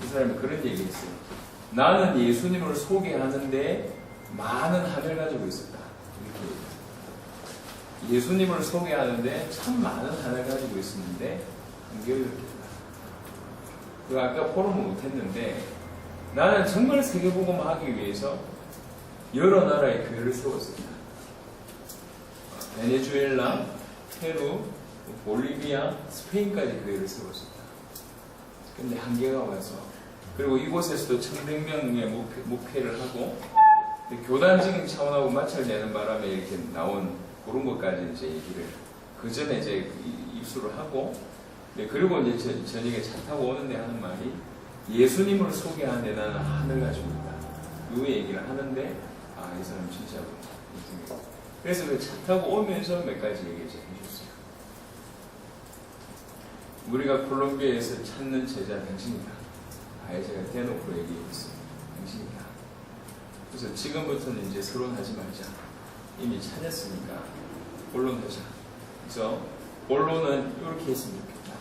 이 사람이 그런 얘기 했어요. 나는 예수님을 소개하는데 많은 한을 가지고 있었다. 이렇게 예수님을 소개하는데 참 많은 한을 가지고 있었는데 한결 이렇게 그 아까 포럼을 못했는데, 나는 정말 세계복음을 하기 위해서 여러 나라의 교회를 세웠습니다. 베네수엘라, 페루, 볼리비아, 스페인까지 교회를 세웠습니다. 근데 한계가 와서, 그리고 이곳에서도 1100명의 목회를 하고, 교단적인 차원하고 마찰 내는 바람에 이렇게 나온 그런 것까지 이제 얘기를, 그 전에 이제 입수를 하고, 그리고 이제 저녁에 차 타고 오는데 하는 말이, 예수님을 소개하는데 나는 한을 가지고 있다. 이 얘기를 하는데, 이 사람 진짜로. 그래서 그 차 타고 오면서 몇 가지 얘기 좀 해줬어요. 우리가 콜롬비아에서 찾는 제자 당신이다. 제가 대놓고 얘기했어요. 당신이다. 그래서 지금부터는 이제 서론하지 말자. 이미 찾았으니까 본론하자. 그래서 본론은 이렇게 했으면 좋겠다.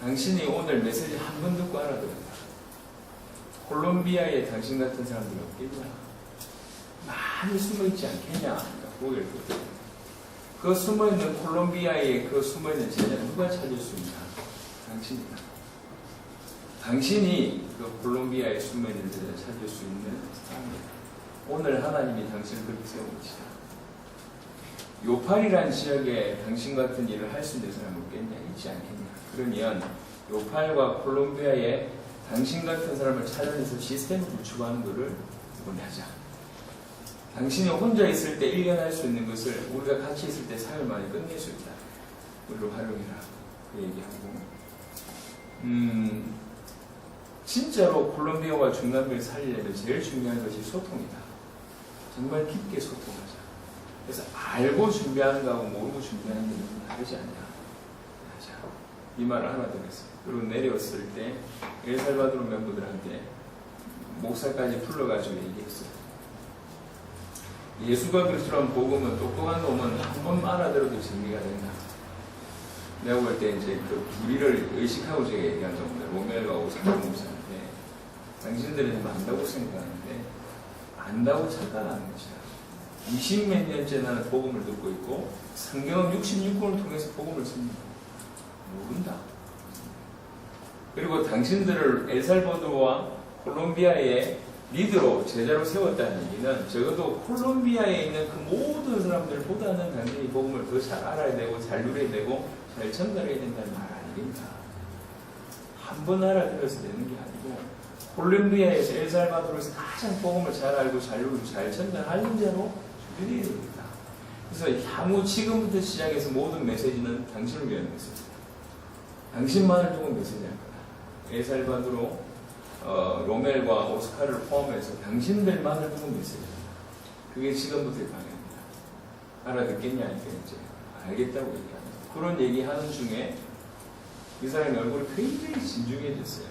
당신이 오늘 메시지 한 번 듣고 알아들었다. 콜롬비아에 당신 같은 사람들이 없겠냐? 많이 숨어있지 않겠냐? 고개를 끄고. 그 숨어있는 콜롬비아에 그 숨어있는 제자 누가 찾을 수 있나? 당신이다. 당신이 그 콜롬비아에 숨어있는 제자 찾을 수 있는 사람이다. 오늘 하나님이 당신을 그렇게 세워놓으시다. 요팔이라는 지역에 당신 같은 일을 할 수 있는 사람이 없겠냐? 있지 않겠냐? 그러면 요팔과 콜롬비아에 당신 같은 사람을 찾아내서 시스템을 구축하는 것을 우리 하자. 당신이 혼자 있을 때 1년 할 수 있는 것을 우리가 같이 있을 때 사흘 만에 끝낼 수 있다. 우리로 활용해라. 그 얘기하고, 진짜로 콜롬비아와 중남미를 살리려면 제일 중요한 것이 소통이다. 정말 깊게 소통하자. 그래서 알고 준비하는 거하고 모르고 준비하는 게 너무 다르지 않냐. 하자. 이 말을 알아들었어요. 그리고 내려왔을 때 엘살바도르 멤버들한테 목사까지 불러가지고 얘기했어요. 예수가 그리스도란 복음은 똑똑한 놈은 한 번 알아들어도 정리가 된다. 내가 볼 때 이제 그 둘이를 의식하고 제가 얘기한 겁니다. 로멜과 오스카 목사한테 당신들은 좀 안다고 생각하는데 안다고 착각하는 것이야. 20몇 년째 나는 복음을 듣고 있고 성경은 66권을 통해서 복음을 씁니다. 모른다. 그리고 당신들을 엘살바도르와 콜롬비아의 리더로 제자로 세웠다는 얘기는 적어도 콜롬비아에 있는 그 모든 사람들보다는 당신이 복음을 더 잘 알아야 되고 잘 누려야 되고 잘 전달해야 된다는 말 아닙니까? 한 번 알아들어서 되는 게 아니고 콜롬비아에서 엘살바도르에서 가장 복음을 잘 알고 잘 누리고 잘 전달하는 자로 준비되어야 됩니다. 그래서 향후 지금부터 시작해서 모든 메시지는 당신을 위한 메시지다. 당신만을 두고 메시지할 거다. 엘살바도르 로멜과 오스카를 포함해서 당신들만을 두고 메시지입니다. 그게 지금부터의 방향입니다. 알아듣겠냐 하니까 이제 알겠다고 얘기합니다. 그런 얘기하는 중에 이 사람의 얼굴이 굉장히 진중해졌어요.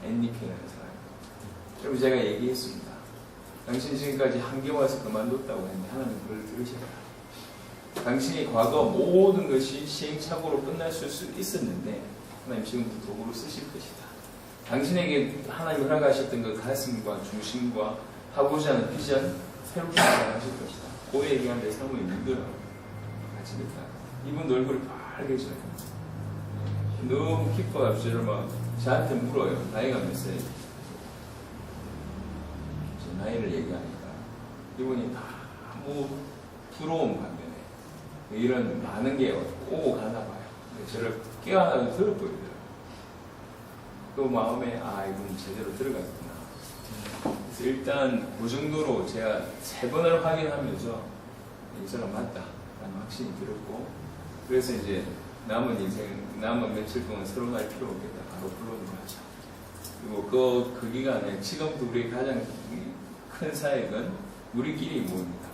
앤니케라는 사람. 그럼 제가 얘기했습니다. 당신 지금까지 한계 와서 그만뒀다고 했는데 하나님 그걸 들으셔라. 당신이 과거 모든 것이 시행착오로 끝날 수 있었는데 하나님 지금부터 도구로 쓰실 것이다. 당신에게 하나님 허락하셨던 그 가슴과 중심과 하고자 하는 비전 새롭게 나타나실 것이다. 그 얘기하는데 사모님 믿어요. 같이 믿다. 이분 얼굴이 빨개져요. 너무 기뻐가지고 막 저한테 물어요. 나이가 몇 살? 제 나이를 얘기하니까 이분이 너무 부러운 반면에 이런 많은 게 오고 가나 봐요. 저를 깨어나도 들어 보이더라고요. 그 마음에 이분 제대로 들어갔구나. 그래서 일단 그 정도로 제가 3번을 확인하면서 이 사람 맞다 라는 확신이 들었고, 그래서 이제 남은 인생, 남은 며칠 동안 서론할 필요 없겠다. 바로 불러는 거죠. 그리고 그 기간에 지금도 우리 가장 큰 사역은 우리끼리 모입니다.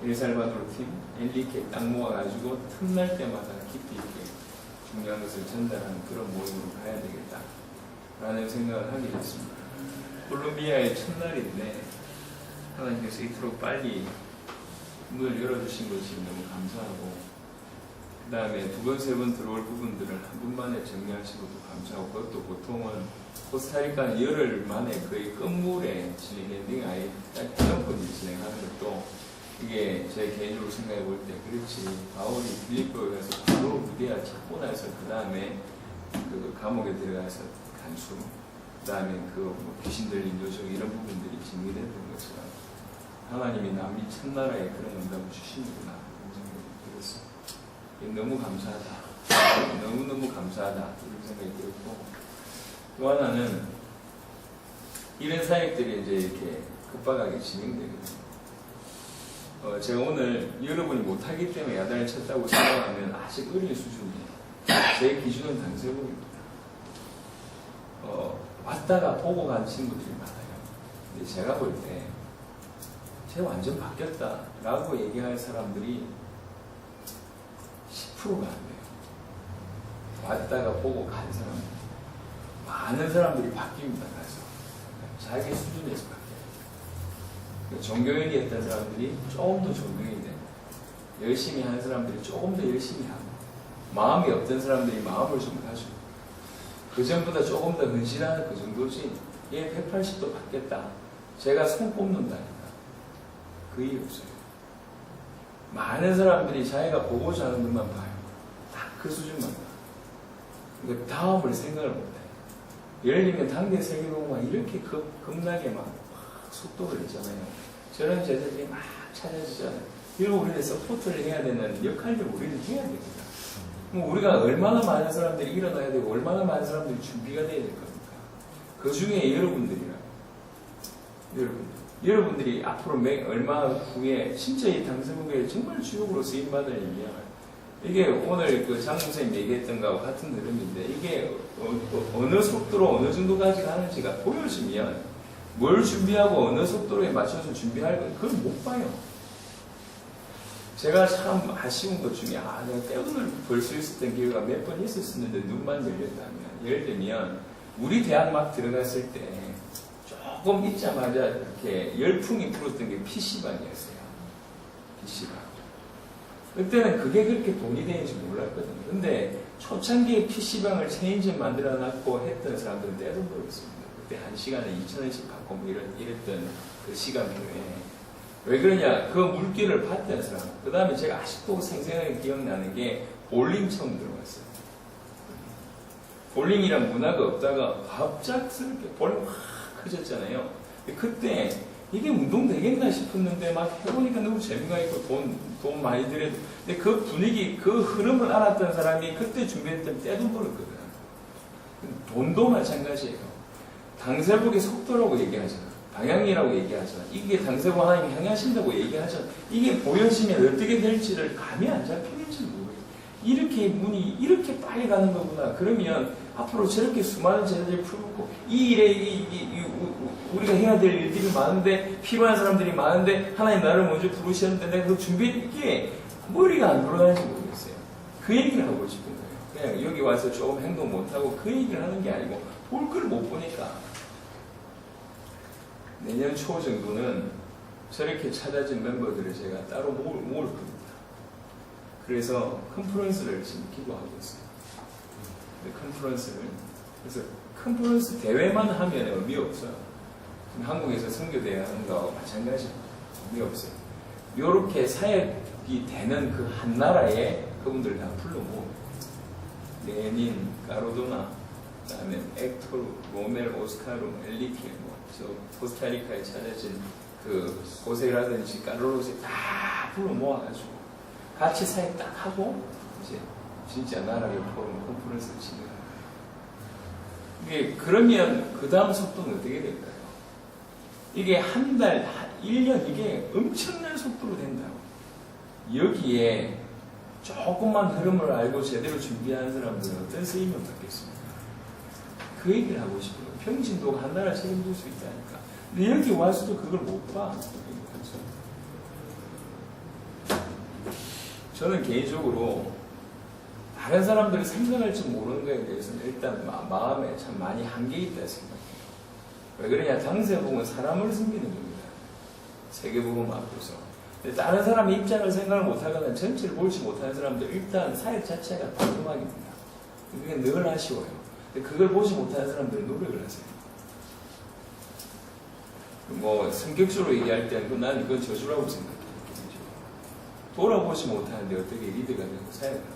엘살바도르 팀, 엔리케 딱 모아가지고 틈날 때마다 깊이 있게 중요한 것을 전달하는 그런 모임으로 가야 되겠다 라는 생각을 하게 됐습니다. 콜롬비아의 첫날인데 하나님께서 이토록 빨리 문을 열어주신 것이 너무 감사하고, 그 다음에 두 번, 세 번 들어올 부분들을 한 분만에 정리하신 것도 감사하고, 그것도 보통은 코스타리카는 열흘 만에 거의 끝물에 진행했는데 아예 딱 기념권을 진행하는 것도 이게 제 개인적으로 생각해 볼 때 그렇지, 바울이 빌립보에 가서 바로 무대야 찾고 나서 그 다음에 그 감옥에 들어가서 간수, 그 다음에 뭐 귀신 들린 요정 이런 부분들이 정리됐던 것처럼 하나님이 남미 첫나라에 그런 응답을 주시는구나 이런 생각이 들었어요. 너무 감사하다, 너무너무 감사하다 이런 생각이 들었고, 또 하나는 이런 사역들이 이제 이렇게 급박하게 진행되거든요. 제가 오늘 여러분이 못하기 때문에 야단을 쳤다고 생각하면 아직 어린 수준이에요. 제 기준은 당세복입니다. 왔다가 보고 간 친구들이 많아요. 근데 제가 볼 때 제가 완전 바뀌었다 라고 얘기할 사람들이 10%가 안 돼요. 왔다가 보고 간 사람들. 많은 사람들이 바뀝니다. 그래서 자기 수준에서 바뀌어요. 종교인이 했던 사람들이 조금 더 종교인이 되고, 열심히 하는 사람들이 조금 더 열심히 하고, 마음이 없던 사람들이 마음을 좀 가지고, 그 전보다 조금 더 헌신하는 그 정도지, 얘 180도 바뀌었다. 제가 손 꼽는다니까. 거의 없어요. 많은 사람들이 자기가 보고자 하는 것만 봐요. 딱 그 수준만 봐요. 그 다음을 생각을 못해요. 예를 들면 당대 세계복음화 이렇게 겁나게 막 속도를 냈잖아요. 저런 제자들이 막 찾아지잖아요. 이거 우리는 서포트를 해야 되는 역할을 우리는 해야 됩니다. 우리가 얼마나 많은 사람들이 일어나야 되고 얼마나 많은 사람들이 준비가 돼야 될 겁니까? 그 중에 여러분들이랑 여러분들이 앞으로 얼마 후에 진짜 이 당세복에 정말 주역으로 쓰임받을 일이야. 이게 오늘 그 장 목사님 얘기했던 거하고 같은 흐름인데, 이게 어느 속도로 어느 정도까지 가는지가 보여지면 뭘 준비하고 어느 속도로에 맞춰서 준비할 건 그걸 못 봐요. 제가 참 아쉬운 것 중에 내가 떼돈을 벌 수 있었던 기회가 몇 번 있었는데 눈만 열렸다면, 예를 들면 우리 대학 막 들어갔을 때 조금 있자마자 이렇게 열풍이 불었던 게 PC방이었어요. PC방. 그때는 그게 그렇게 돈이 되는지 몰랐거든요. 근데 초창기에 PC방을 체인점 만들어놨고 했던 사람들은 떼돈 벌었습니다. 그때 한 시간에 2,000원씩 받고 뭐 이랬던 그 시간표에. 왜 그러냐? 그 물기를 봤던 사람. 그 다음에 제가 아직도 생생하게 기억나는 게 볼링 처음 들어갔어요. 볼링이란 문화가 없다가 갑작스럽게 볼링 확 커졌잖아요. 그때 이게 운동 되겠나 싶었는데 막 해보니까 너무 재미가 있고 돈 많이 들여도, 근데 그 분위기, 그 흐름을 알았던 사람이 그때 준비했던 떼돈 벌었거든. 돈도 마찬가지예요. 당세복의 속도라고 얘기하잖아. 방향이라고 얘기하잖아. 이게 당세복 하나님이 향하신다고 얘기하잖아. 이게 보여지면 어떻게 될지를 감이 안 잡히는지 모르겠어요. 이렇게 문이 이렇게 빨리 가는 거구나. 그러면 앞으로 저렇게 수많은 제자들이 풀고 이 일에 우리가 해야 될 일들이 많은데, 필요한 사람들이 많은데 하나님 나를 먼저 부르셨는데 내가 그 준비에 머리가 안 돌아가는지 모르겠어요. 그 얘기를 하고 싶은 거예요. 그냥 여기 와서 조금 행동 못하고 그 얘기를 하는 게 아니고, 볼 걸 못 보니까 내년 초 정도는 저렇게 찾아진 멤버들을 제가 따로 모을 겁니다. 그래서 컨퍼런스를 지금 기도하고 있어요. 컨퍼런스를. 그래서 컨퍼런스 대회만 하면 의미 없어요. 한국에서 선교대회 하는 거하고 마찬가지입니다. 의미 없어요. 요렇게 사역이 되는 그 한 나라에 그분들 다 불러 모으고, 레닌, 까로도나, 그 다음에 액토르, 로멜, 오스카루, 엘리케, 저 코스타리카에 찾아진 그 고세라든지 까르로스 다 불러 모아가지고 같이 사역 딱 하고 이제 진짜 나라를 포럼 컨퍼런스를 진행하는 거예요. 이게 그러면 그 다음 속도는 어떻게 될까요? 이게 한 달, 1년 이게 엄청난 속도로 된다고. 여기에 조금만 흐름을 알고 제대로 준비하는 사람들은 어떤 쓰임을 받겠습니까? 그 얘기를 하고 싶어요. 평신도가 한 나라 책임질 수 있다니까. 근데 여기 와서도 그걸 못 봐. 저는 개인적으로 다른 사람들이 생각할 줄 모르는 거에 대해서는 일단 마음에 참 많이 한계 있다 생각해요. 왜 그러냐? 당세복음은 사람을 섬기는 겁니다. 세계복음 앞에서. 근데 다른 사람의 입장을 생각을 못하거나 전체를 보지 못하는 사람들 일단 사역 자체가 방송학입니다. 그게 늘 아쉬워요. 근데 그걸 보지 못하는 사람들은 노력을 하세요. 뭐 성격적으로 얘기할 때는 나는 이건 저주라고 생각해요. 돌아보지 못하는데 어떻게 리더가 되고 사역을 합니까?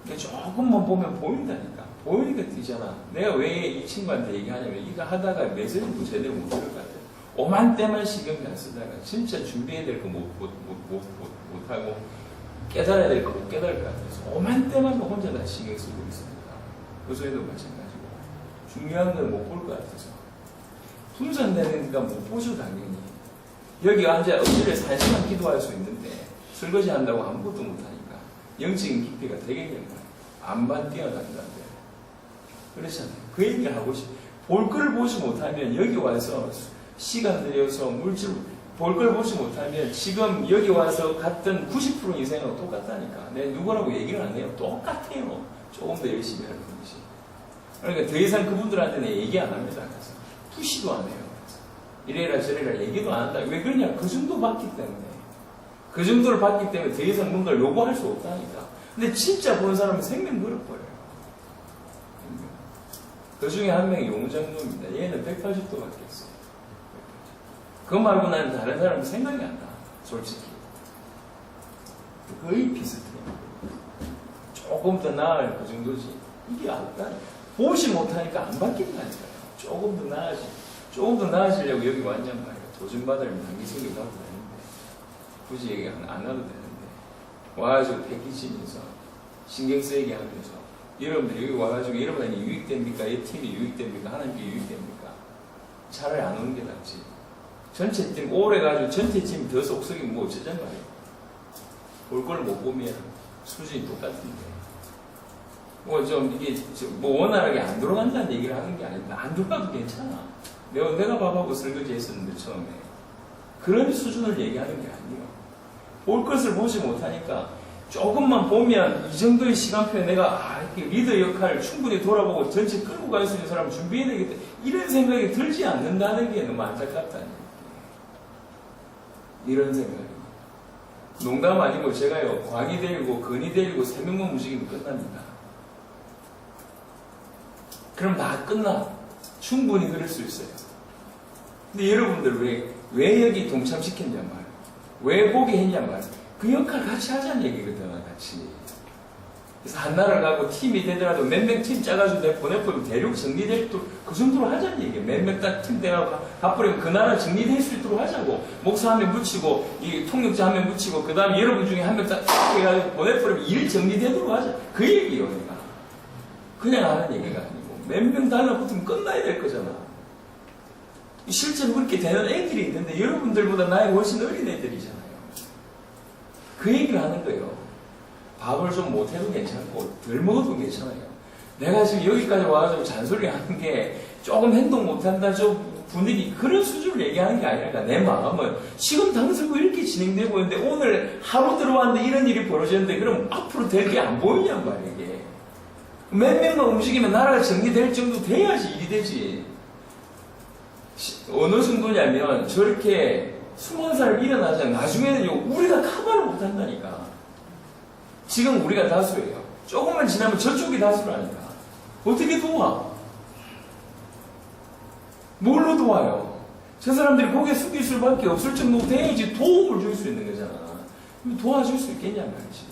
그러니까 조금만 보면 보인다니까. 보이니까 뛰잖아. 내가 왜 이 친구한테 얘기하냐면 이거 하다가 메시지도 제대로 못 들을 것 같아요. 오만때만 신경 안 쓰다가 진짜 준비해야 될 거 못하고 깨달아야 될 거 못 깨달을 것 같아서 오만때만 혼자 다 신경 쓰고 있습니다. 교수에도 마찬가지고 중요한 걸 못 볼 것 같아서 분산되니까 못 보죠 당연히. 여기 앉아 억지로 4시간 기도할 수 있는데 설거지 한다고 아무것도 못하니까 영적인 깊이가 되겠냐는 거예요. 안반 뛰어난다는데 그렇잖아요. 그 얘기를 하고 볼 걸 보지 못하면 여기 와서 시간 들여서 물질 볼 걸 보지 못하면 지금 여기 와서 갔던 90% 이상은 똑같다니까. 내가 누구라고 얘기를 안 해요. 똑같아요. 조금 더 열심히 하는 것이. 그러니까 더 이상 그분들한테는 얘기 안 합니다. 그래서 푸시도 안 해요. 이래라 저래라 얘기도 안 한다. 왜 그러냐? 그 정도 봤기 때문에. 그 정도를 봤기 때문에 더 이상 뭔가를 요구할 수 없다니까. 근데 진짜 보는 사람은 생명 걸어버려요. 그 중에 한 명이 용장로입니다. 얘는 180도밖에 없어요. 그거 말고 나는 다른 사람은 생각이 안 나. 솔직히. 거의 비슷해요. 조금 더 나을 그 정도지. 이게 없다. 보지 못하니까 안 바뀐다니까요. 조금 더 나아지. 조금 더 나아지려고 여기 왔냔 말이에요. 도전받으려면 단기 생각 가도 되는데. 굳이 얘기 안 하도 되는데. 와가지고 패키지면서 신경 쓰이게 하면서 여러분들 여기 와가지고 여러분이 유익됩니까? 이 팀이 유익됩니까? 하나님께 유익됩니까? 차라리 안 오는 게 낫지. 전체 팀 오래 가지고 전체 팀이 더 속썩이면 뭐 어쩌잔 말이에요. 볼 걸 못 보면 수준이 똑같은데. 뭐 좀 이게 뭐 원활하게 안 돌아간다는 얘기를 하는 게 아닙니다. 안 돌아가도 괜찮아. 내가 밥하고 설거지 했었는데 처음에 그런 수준을 얘기하는 게 아니에요. 볼 것을 보지 못하니까 조금만 보면 이 정도의 시간표에 내가 이렇게 리더 역할을 충분히 돌아보고 전체 끌고 갈 수 있는 사람을 준비해야 되겠다. 이런 생각이 들지 않는다는 게 너무 안타깝다니. 이런 생각이. 농담 아니고 제가요 광이 데리고 근이 데리고 3명만 움직이면 끝납니다. 그럼 다 끝나. 충분히 그럴 수 있어요. 근데 여러분들 왜 여기 동참시켰냔 말이에요. 왜 보게 했냔 말이에요. 그 역할 같이 하자는 얘기거든, 같이. 그래서 한 나라 가고 팀이 되더라도 몇 명 팀 짜가지고 내가 보내버리면 대륙 정리될 수 있도록 그 정도로 하자는 얘기예요. 몇 명 딱 팀 돼가고 가버리면 그 나라 정리될 수 있도록 하자고. 목사 한 명 붙이고, 이 통역자 한 명 붙이고, 그 다음에 여러분 중에 한 명 딱 해가지고 보내버리면 일 정리되도록 하자. 그 얘기예요, 내가. 그냥 하는 얘기가 아니고. 몇 명 달라붙으면 끝나야 될 거잖아. 실제로 그렇게 되는 애들이 있는데 여러분들보다 나이 훨씬 어린 애들이잖아요. 그 얘기를 하는 거예요. 밥을 좀 못해도 괜찮고 덜 먹어도 괜찮아요. 내가 지금 여기까지 와가지고 잔소리 하는 게 조금 행동 못한다, 좀 분위기 그런 수준을 얘기하는 게 아니라 내 마음은 지금 당사고 이렇게 진행되고 있는데 오늘 하루 들어왔는데 이런 일이 벌어졌는데 그럼 앞으로 될 게 안 보이냔 말이에요. 이게. 몇 명만 움직이면 나라가 정리될 정도 돼야지 일이 되지. 어느 정도냐면 저렇게 수많은 사람이 일어나잖아. 나중에는 우리가 커버를 못한다니까. 지금 우리가 다수예요. 조금만 지나면 저쪽이 다수라니까. 어떻게 도와? 뭘로 도와요? 저 사람들이 고개 숙일 수밖에 없을 정도 돼야지 도움을 줄 수 있는 거잖아. 도와줄 수 있겠냔 말이지.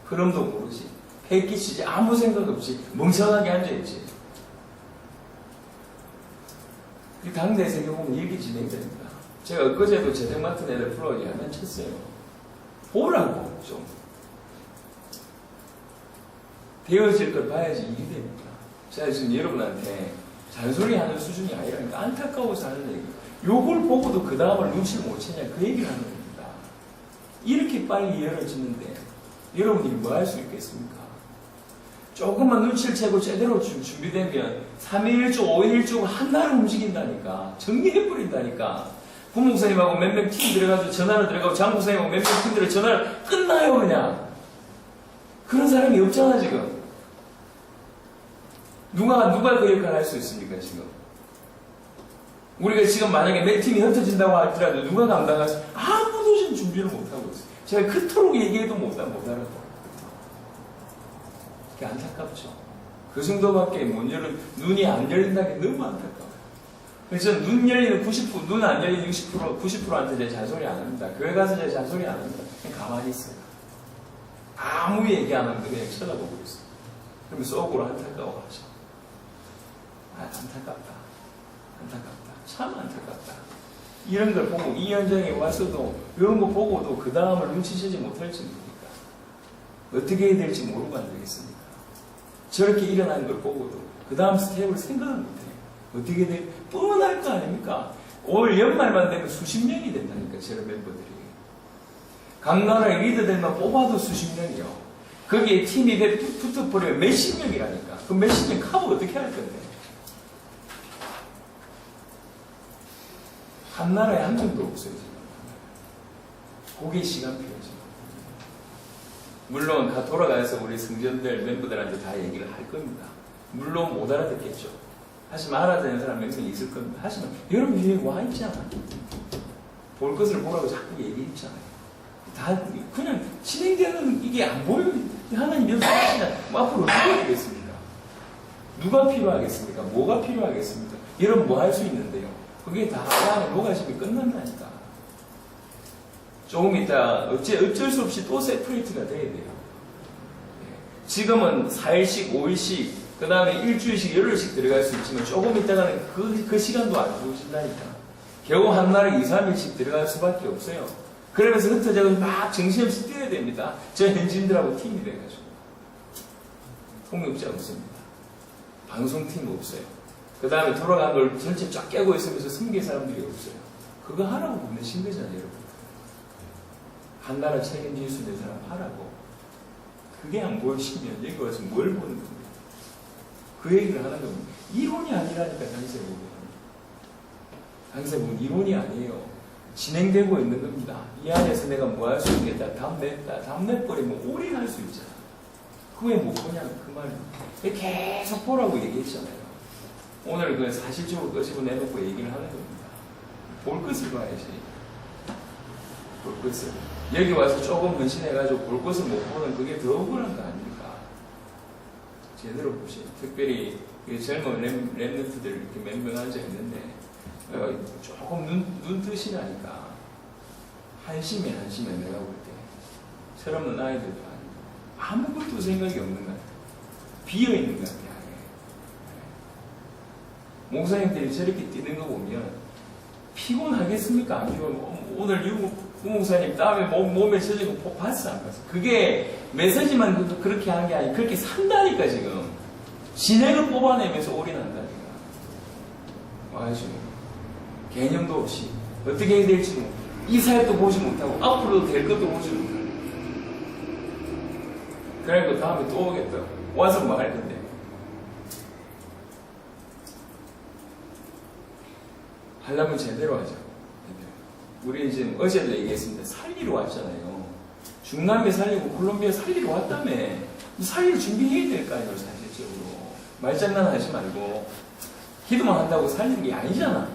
그럼도 모르지. 패키지지 아무 생각 없이 멍청하게 앉아있지. 당대 세계보면 일기 진행됩니다. 제가 엊그제도 재생 맡은 애들 프로그램 하면 쳤어요. 보라고 좀. 되어질 걸 봐야지 일이 됩니다. 제가 지금 여러분한테 잔소리하는 수준이 아니라니까 안타까워서 하는 얘기. 요걸 보고도 그 다음을 눈치를 못 채냐 그 얘기를 하는 겁니다. 이렇게 빨리 열어지는데 여러분들이 뭐 할 수 있겠습니까? 조금만 눈치를 채고 제대로 준비되면 3일 일주, 5일 일주 한 달을 움직인다니까. 정리해버린다니까. 부목사님하고 몇 명 팀 들어가서 전화를 들어가고 장목사님하고 몇 명 팀 들어 전화를 끝나요 그냥. 그런 사람이 없잖아 지금. 누가 그 역할을 할 수 있습니까 지금? 우리가 지금 만약에 내 팀이 흩어진다고 하더라도 누가 감당할 수? 아무도 지금 준비를 못하고 있어요. 제가 그토록 얘기해도 못하라고. 그게 안타깝죠. 그 정도밖에 눈이 안 열린다는 게 너무 안타까워요. 그래서 눈 열리는 90%, 눈 안 열리는 60%, 90%한테 제 잔소리 안 합니다. 교회 가서 제 잔소리 안 합니다. 그냥 가만히 있어요. 아무 얘기 안 하는데 그냥 쳐다보고 있어요. 그러면 속으로 안타까워하죠. 안타깝다. 참 안타깝다. 이런 걸 보고 이 현장에 와서도 이런 거 보고도 그 다음을 눈치채지 못할지 모르니까 어떻게 해야 될지 모르고 앉아있습니까? 저렇게 일어나는 걸 보고도 그 다음 스텝을 생각을 못해요. 어떻게 돼? 뻔할 거 아닙니까? 올 연말만 되면 수십 명이 된다니까 저런 멤버들이. 각 나라의 리더들만 뽑아도 수십 명이요. 거기에 팀이 붙어버리면 몇십 명이라니까. 그 몇십 명 커버 어떻게 할 건데? 한 나라에 한 명도 없어요 지금. 그게 시간 필요죠. 물론 다 돌아가서 우리 승전들 멤버들한테 다 얘기를 할 겁니다. 물론 못 알아듣겠죠. 하지만 알아듣는 사람 몇 명 있을 겁니다. 하지만 여러분 여기 와 있잖아. 볼 것을 보라고 자꾸 얘기했잖아요. 다 그냥 진행되는 이게 안 보여요. 하나님 연습하시냐. 앞으로 누가 되겠습니까? 누가 필요하겠습니까? 뭐가 필요하겠습니까? 여러분 뭐 할 수 있는데요? 그게 다 하나님 녹아지면 끝난다니까. 조금 이따 어쩔 수 없이 또 세퍼레이트가 돼야 돼요. 지금은 4일씩, 5일씩, 그 다음에 일주일씩, 열흘씩 들어갈 수 있지만 조금 있다가는 그 시간도 안 주어진다니까. 겨우 한 날에 2, 3일씩 들어갈 수밖에 없어요. 그러면서 흩어져서 막 정신없이 뛰어야 됩니다. 저 현지인들하고 팀이 돼가지고. 통역자 없습니다. 방송팀 없어요. 그 다음에 돌아간 걸 전체 쫙 깨고 있으면서 승계 사람들이 없어요. 그거 하라고 보내신 거잖아요, 여러분. 한 나라 책임질 수 있는 사람 하라고. 그게 안 보이시면 여기 와서 뭘 보는 겁니까? 그 얘기를 하는 겁니다. 이론이 아니라니까, 당세복은. 당세복은 이론이 아니에요. 진행되고 있는 겁니다. 이 안에서 내가 뭐 할 수 있겠다. 다음 내버리면 올인할 수 있잖아. 그게 못 보냐, 그 말이에요. 계속 보라고 얘기했잖아요. 오늘 그 사실적으로 끄집어 내놓고 얘기를 하는 겁니다. 볼 것을 봐야지. 볼 것을. 여기 와서 조금 헌신해가지고 볼 것을 못 보는 그게 더 억울한 거 아닙니까? 제대로 보시죠. 특별히 젊은 랩런트들 이렇게 몇 명 앉아 있는데 조금 눈 뜨시라니까. 한심해 내가 볼 때. 철없는 아이들도 아니고 아무것도 생각이 없는 것 같아요. 비어있는 것 같아요. 목사님들이 저렇게 뛰는 거 보면 피곤하겠습니까? 안 피곤? 오늘 유 목사님 땀에 몸에 젖은 거 봤어 안 봤어? 그게 메시지만 그렇게 하는 게 아니고 그렇게 산다니까 지금. 진행을 뽑아내면서 올인한다니까. 아주 개념도 없이 어떻게 해야 될지 모르고 이 사역도 보지 못하고 앞으로도 될 것도 보지 못하고. 그러니까 다음에 또 오겠다. 와서 뭐 할 건데? 하려면 제대로 하죠. 우리 지금 어제도 얘기했습니다. 살리러 왔잖아요. 중남미 살리고 콜롬비아 살리러 왔다며. 살릴 준비해야 될 거 아니에요, 사실적으로. 말장난 하지 말고. 기도만 한다고 살리는 게 아니잖아.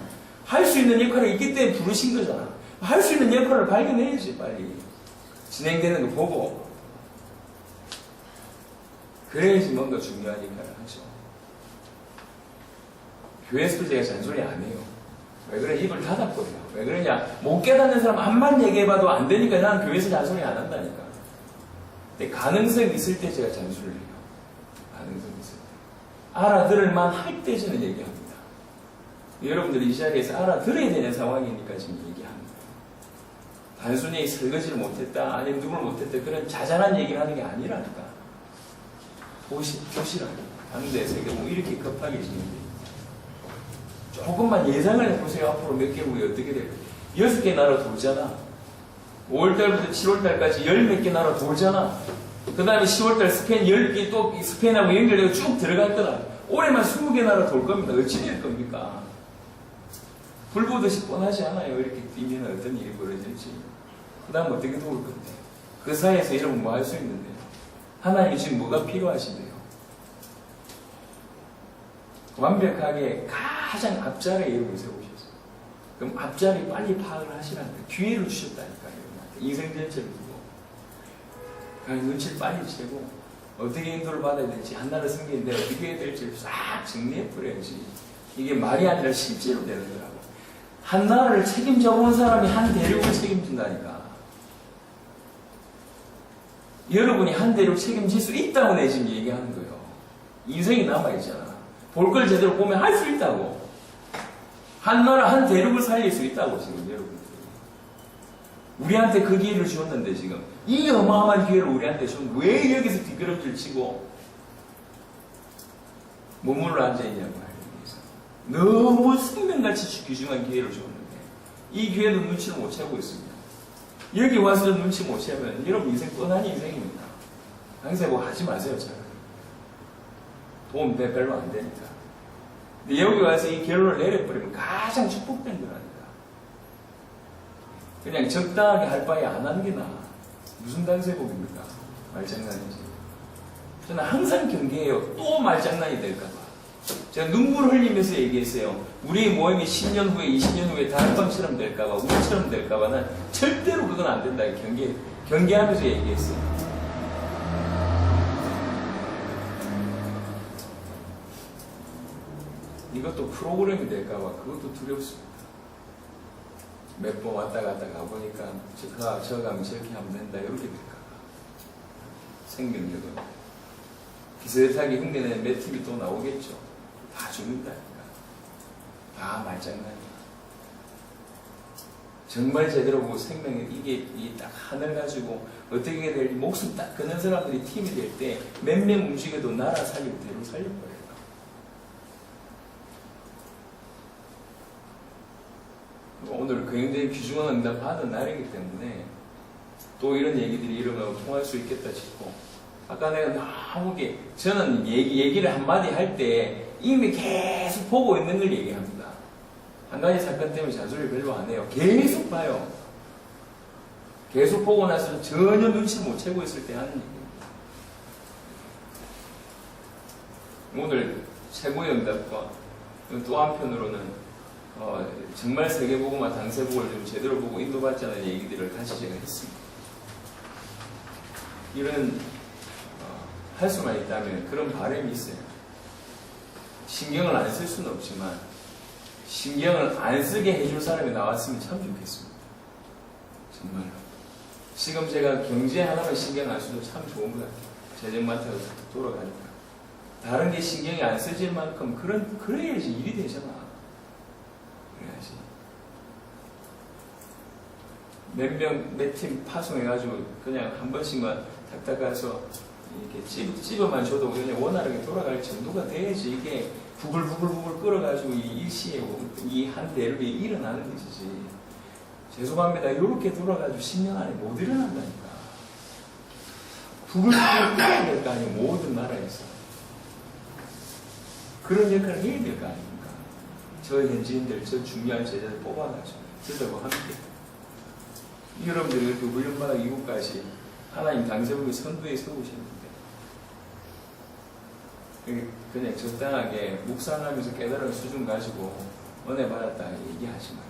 할 수 있는 역할이 있기 때문에 부르신 거잖아. 할 수 있는 역할을 발견해야지, 빨리. 진행되는 거 보고. 그래야지 뭔가 중요한 역할을 하죠. 교회에서도 제가 잔소리 안 해요. 왜 그래? 입을 닫아버려요. 왜 그러냐? 못 깨닫는 사람 암만 얘기해봐도 안 되니까 난 교회에서 잔소리 안 한다니까. 근데 가능성이 있을 때 제가 잔소리를 해요. 가능성이 있을 때. 알아들을만 할 때 저는 얘기합니다. 여러분들이 이 자리에서 알아들어야 되는 상황이니까 지금 얘기합니다. 단순히 설거지를 못했다, 아니면 누굴 못했다, 그런 자잘한 얘기를 하는 게 아니라니까. 보시라고. 반대 세계 뭐 이렇게 급하게 진행돼요. 조금만 예상을 해보세요. 앞으로 몇 개국이 어떻게 될까. 6개 나라 돌잖아. 5월달부터 7월달까지 10몇 개 나라 돌잖아. 그 다음에 10월달 스페인 10개 또 스페인하고 연결되고 쭉 들어갈 거다. 올해만 20개 나라 돌 겁니다. 어찌 될 겁니까? 불보듯이 뻔하지 않아요. 이렇게 뛰면 어떤 일이 벌어질지. 그 다음 어떻게 도울 건데. 그 사이에서 이러면 뭐 할 수 있는데요. 하나님이 지금 뭐가 필요하신데요. 완벽하게 가장 앞자리에 이름을 세우셨어요. 그럼 앞자리 빨리 파악을 하시라는 거예요. 기회를 주셨다니까요. 인생 전체를 두고. 그냥 눈치를 빨리 채고 어떻게 인도를 받아야 될지 한나라 승리인데 어떻게 해야 될지 싹 정리해 버려야지. 이게 말이 아니라 실제로 되는 거라고. 한 나라를 책임져 본 사람이 한 대륙을 책임진다니까. 여러분이 한 대륙 책임질 수 있다고 내 지금 얘기하는 거예요. 인생이 남아있잖아. 볼 걸 제대로 보면 할 수 있다고. 한 나라 한 대륙을 살릴 수 있다고 지금 여러분들이. 우리한테 그 기회를 주었는데 지금 이 어마어마한 기회를 우리한테 주면 왜 여기서 뒷걸음질 치고 머물러 앉아있냐고 하여서 너무 생명같이 귀중한 기회를 줬는데 이 기회도 눈치를 못 채고 있습니다. 여기 와서 눈치 못 채면 여러분 인생 뻔한 인생입니다. 항상 뭐 하지 마세요. 잘. 도움 별로 안 되니까. 근데 여기 와서 이 결론을 내려버리면 가장 축복된 거라니까. 그냥 적당하게 할 바에 안 하는 게 나아. 무슨 단세복입니까? 말장난이지. 저는 항상 경계해요. 또 말장난이 될까봐. 제가 눈물 흘리면서 얘기했어요. 우리 모임이 10년 후에, 20년 후에 다른방처럼 될까봐, 우리처럼 될까봐는 절대로 그건 안 된다. 경계하면서 얘기했어요. 이것도 프로그램이 될까봐 그것도 두렵습니다. 몇 번 왔다 갔다 가보니까 저 가면 저렇게 하면 된다 이렇게 될까봐 생명력은 비슷하게 흉내내는 몇 팀이 또 나오겠죠. 다 죽는다니까. 다 말장난이야. 정말 제대로 보고 생명력 이게 딱 하늘 가지고 어떻게 해야 될지 목숨 딱 끊는 사람들이 팀이 될 때 몇 명 움직여도 나라 살리고 대로 살려버려요. 오늘 굉장히 귀중한 응답 받은 날이기 때문에 또 이런 얘기들이 이러면 통할 수 있겠다 싶고 아까 내가 너무 저는 얘기를 한마디 할 때 이미 계속 보고 있는 걸 얘기합니다. 한 가지 사건 때문에 잔소리 별로 안 해요. 계속 봐요. 계속 보고 나서 전혀 눈치를 못 채고 있을 때 하는 얘기입니다. 오늘 최고의 응답과 또 한편으로는 정말 세계복음화 당세복을 좀 제대로 보고 인도받지 않은 얘기들을 다시 제가 했습니다. 이런 할 수만 있다면 그런 바람이 있어요. 신경을 안 쓸 수는 없지만 신경을 안 쓰게 해줄 사람이 나왔으면 참 좋겠습니다. 정말로. 지금 제가 경제 하나만 신경 안 써도 참 좋은 것 같아요. 재정마트가 돌아가니까. 다른 게 신경이 안 쓰질 만큼 그래야지 일이 되잖아. 그래야지. 몇 팀 파송해가지고 그냥 한 번씩만 탁탁 가서 이렇게 찝어만 줘도 그냥 원활하게 돌아갈 정도가 돼야지 이게 부글부글 끓어가지고 이 일시에 이 한 대륙이 일어나는 것이지. 죄송합니다. 이렇게 돌아가지고 10년 안에 못 일어난다니까. 부글부글 끓어야 될 거 아니에요. 모든 나라에서. 그런 역할을 해야 될 거 아닙니까? 저 현지인들, 저 중요한 제자들 뽑아가지고 저들과 함께 여러분들이 이렇게 훈련받아 이곳까지 하나님 당세복의 선두에 세우셨는데 그냥 적당하게 묵상하면서 깨달은 수준 가지고 은혜 받았다 얘기하지 말고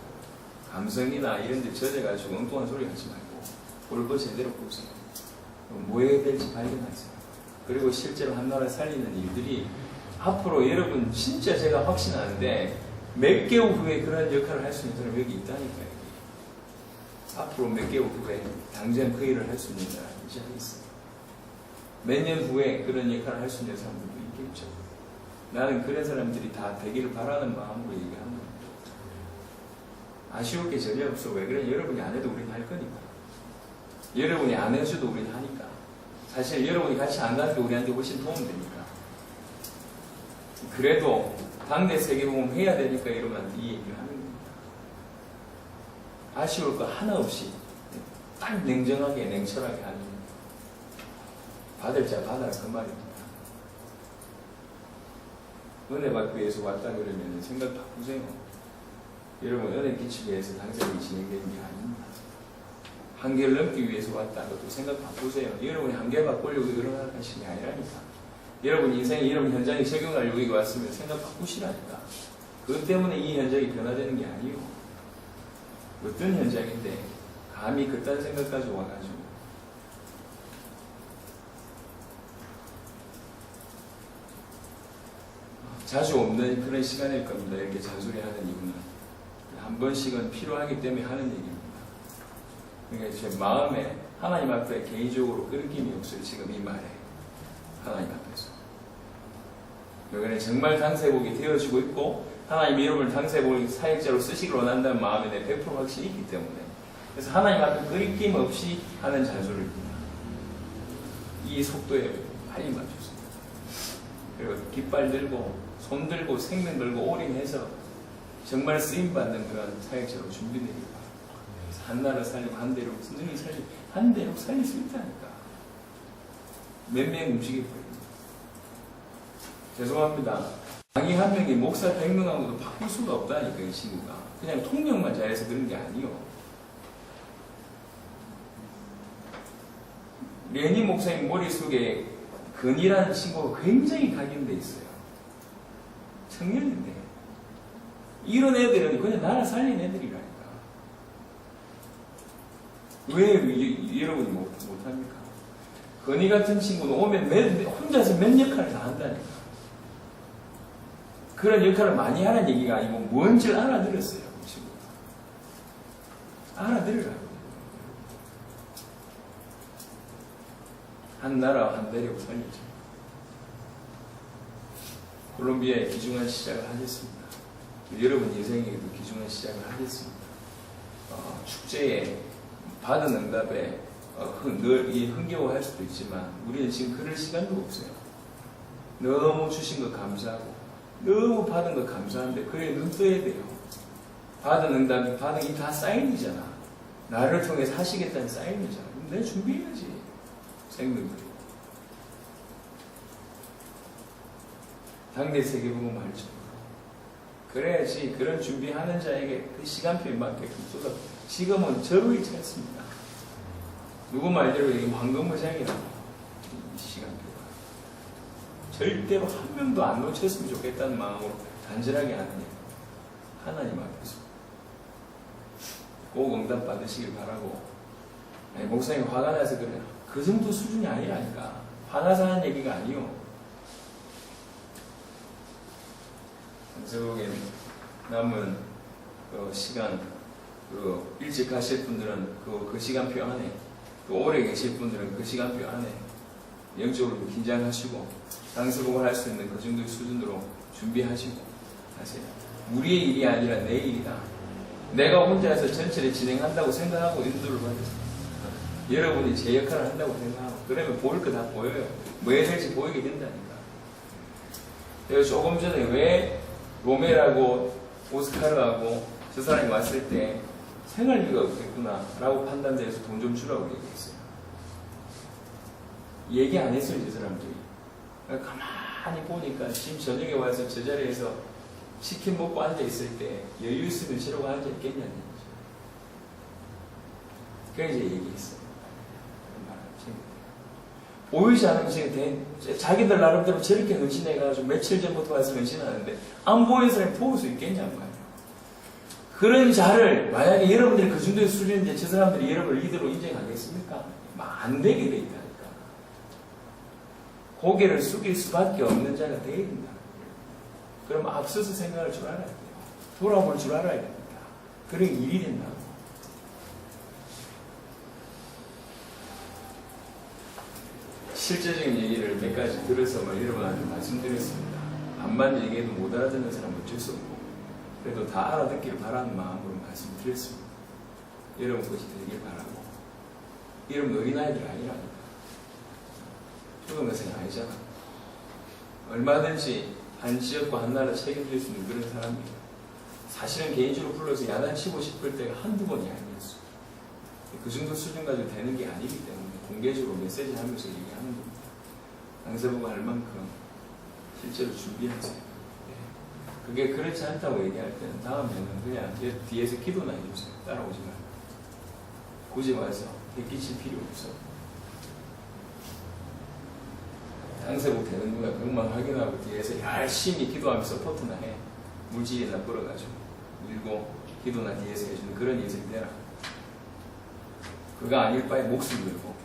감성이나 이런 데 젖어가지고 엉뚱한 소리 하지 말고 볼 거 제대로 보세요. 뭐 해야 될지 발견하세요. 그리고 실제로 한 나라 살리는 일들이 앞으로 여러분 진짜 제가 확신하는데 몇 개월 후에 그런 역할을 할 수 있는 사람이 여기 있다니까요. 앞으로 몇 개월 후에 당장 그 일을 할 수 있는 사람이 이제 있어요. 몇 년 후에 그런 역할을 할 수 있는 사람들도 있겠죠. 나는 그런 사람들이 다 되기를 바라는 마음으로 얘기하는 겁니다. 아쉬울 게 전혀 없어. 왜 그래? 여러분이 안 해도 우리는 할 거니까. 여러분이 안 해줘도 우리는 하니까. 사실 여러분이 같이 안 가는 게 우리한테 훨씬 도움되니까. 그래도 당대 세계복음 해야 되니까 이러면 이 얘기를 하는 겁니다. 아쉬울 거 하나 없이 딱 냉정하게 냉철하게 하는 겁니다. 받을 자 받아라 그 말입니다. 은혜 받기 위해서 왔다 그러면 생각 바꾸세요. 여러분 은혜 끼치기 위해서 당사국이 진행되는 게 아닙니다. 한계를 넘기 위해서 왔다고 또 생각 바꾸세요. 여러분이 한계 바꾸려고 일어나가신 게 아니라니까. 여러분 인생에 이런 현장에 적용하려고 여기 왔으면 생각 바꾸시라니까. 그것 때문에 이 현장이 변화되는 게 아니요. 어떤 현장인데 감히 그딴 생각까지 와가지고 자주 없는 그런 시간일 겁니다. 이렇게 잔소리하는 이유는 한 번씩은 필요하기 때문에 하는 얘기입니다. 그러니까 제 마음에 하나님 앞에 개인적으로 끄름낌이 없어요. 지금 이 말에 하나님 앞에서 여기는 정말 당세복이 되어지고 있고 하나님 이름을 당세복을 사역자로 쓰시길 원한다는 마음에 내 100% 확신이 있기 때문에 그래서 하나님 앞에 끄림 없이 하는 잔소리입니다. 이 속도에 많이 맞췄습니다. 그리고 깃발 들고 손 들고 생명 들고 올인해서 정말 쓰임받는 그런 사역자로 준비되길 바랍니다. 한 나라 살리고 한 대로 선생님이 살리고 한 대로 살릴 수 있다니까. 몇 명 움직여버립니다. 죄송합니다. 강의 한 명이 목사 100명하고도 바꿀 수가 없다니까 이 친구가. 그냥 통역만 잘해서 그런 게 아니요. 레니 목사님 머릿속에 근이라는 친구가 굉장히 각인돼 있어요. 청년인데 이런 애들은 그냥 나라 살린 애들이라니까. 왜 여러분이 못합니까? 건이 같은 친구는 오면 혼자서 몇 역할을 다 한다니까. 그런 역할을 많이 하는 얘기가 아니고 뭔지 알아들었어요. 그 친구가. 알아들으라고. 한 나라 한 대륙 살리죠. 콜롬비아에 귀중한 시작을 하겠습니다. 여러분 인생에도 귀중한 시작을 하겠습니다. 축제에 받은 응답에 늘 흥겨워할 수도 있지만 우리는 지금 그럴 시간도 없어요. 너무 주신 거 감사하고 너무 받은 거 감사한데 그래 눈 떠야 돼요. 받은 응답이 받은 게 다 사인이잖아. 나를 통해서 하시겠다는 사인이잖아. 그럼 내가 준비해야지. 생명을. 당대 세계복음 할줄 그래야지 그런 준비하는 자에게 그 시간표에 맞게끔 쏟아. 지금은 저를 찾습니다. 누구 말대로 이게 황금무장이라고 이 시간표가 절대로 한 명도 안 놓쳤으면 좋겠다는 마음으로 간절하게 하는 일. 하나님 앞에서 꼭 응답 받으시길 바라고. 아니, 목사님 화가 나서 그래. 그 정도 수준이 아니라니까. 화나서 하는 얘기가 아니요. 저에게 남은 시간, 일찍 가실 분들은 그 시간표 안에, 또 오래 계실 분들은 그 시간표 안에 영적으로 긴장하시고 당수복을 할 수 있는 그 정도의 수준으로 준비하시고 하세요. 우리의 일이 아니라 내 일이다. 내가 혼자서 전체를 진행한다고 생각하고 인도를 받으세요. 여러분이 제 역할을 한다고 생각하고 그러면 보일 거 다 보여요. 뭐 해야 될지 보이게 된다니까. 내가 조금 전에 왜 로메라고 오스카르하고 저 사람이 왔을 때 생활비가 없겠구나 라고 판단돼서 돈 좀 주라고 얘기했어요. 얘기 안 했어요, 저 사람들이. 가만히 보니까 지금 저녁에 와서 저 자리에서 치킨 먹고 앉아있을 때 여유 있으면 저러고 앉아있겠냐는 얘기죠. 그래서 이제 얘기했어요. 보이지 않으면 자기들 나름대로 저렇게 헌신해가지고 며칠 전부터 와서 헌신하는데 안 보이는 사람이 볼 수 있겠냐는 말이에요. 그런 자를 만약에 여러분들이 그 정도의 수준인데 저 사람들이 여러분을 리더로 인정하겠습니까? 안 되게 돼 있다니까. 고개를 숙일 수밖에 없는 자가 돼야 된다. 그럼 앞서서 생각할 줄 알아야 돼요. 돌아볼 줄 알아야 됩니다. 그런 일이 된다고. 실제적인 얘기를 몇 가지 들어서 여러분한테 말씀드렸습니다. 반만 얘기해도 못 알아듣는 사람은 어쩔 수 없고 그래도 다 알아듣기를 바라는 마음으로 말씀드렸습니다. 여러분 것이 되길 바라고. 여러분 어린아이들 아니라니까. 초등학생 아니잖아. 얼마든지 한 지역과 한 나라 책임질 수 있는 그런 사람이에요. 사실은 개인적으로 불러서 야단치고 싶을 때가 한두 번이 아니었어요. 그 정도 수준 가지고 되는 게 아니기 때문에 공개적으로 메시지 하면서 얘기하는 겁니다. 당세보고 할 만큼 실제로 준비하세요. 네. 그게 그렇지 않다고 얘기할 때는 다음에는 그냥 뒤에서 기도나 해주세요. 따라오지 말고. 굳이 와서 끼칠 필요 없어. 당세복 되는구나 그것만 확인하고 뒤에서 열심히 기도하며 서포트나 해. 물질이나 끌어가지고 밀고 기도나 뒤에서 해주는 그런 인생이 되라. 그거 아닐 바에 목숨 걸고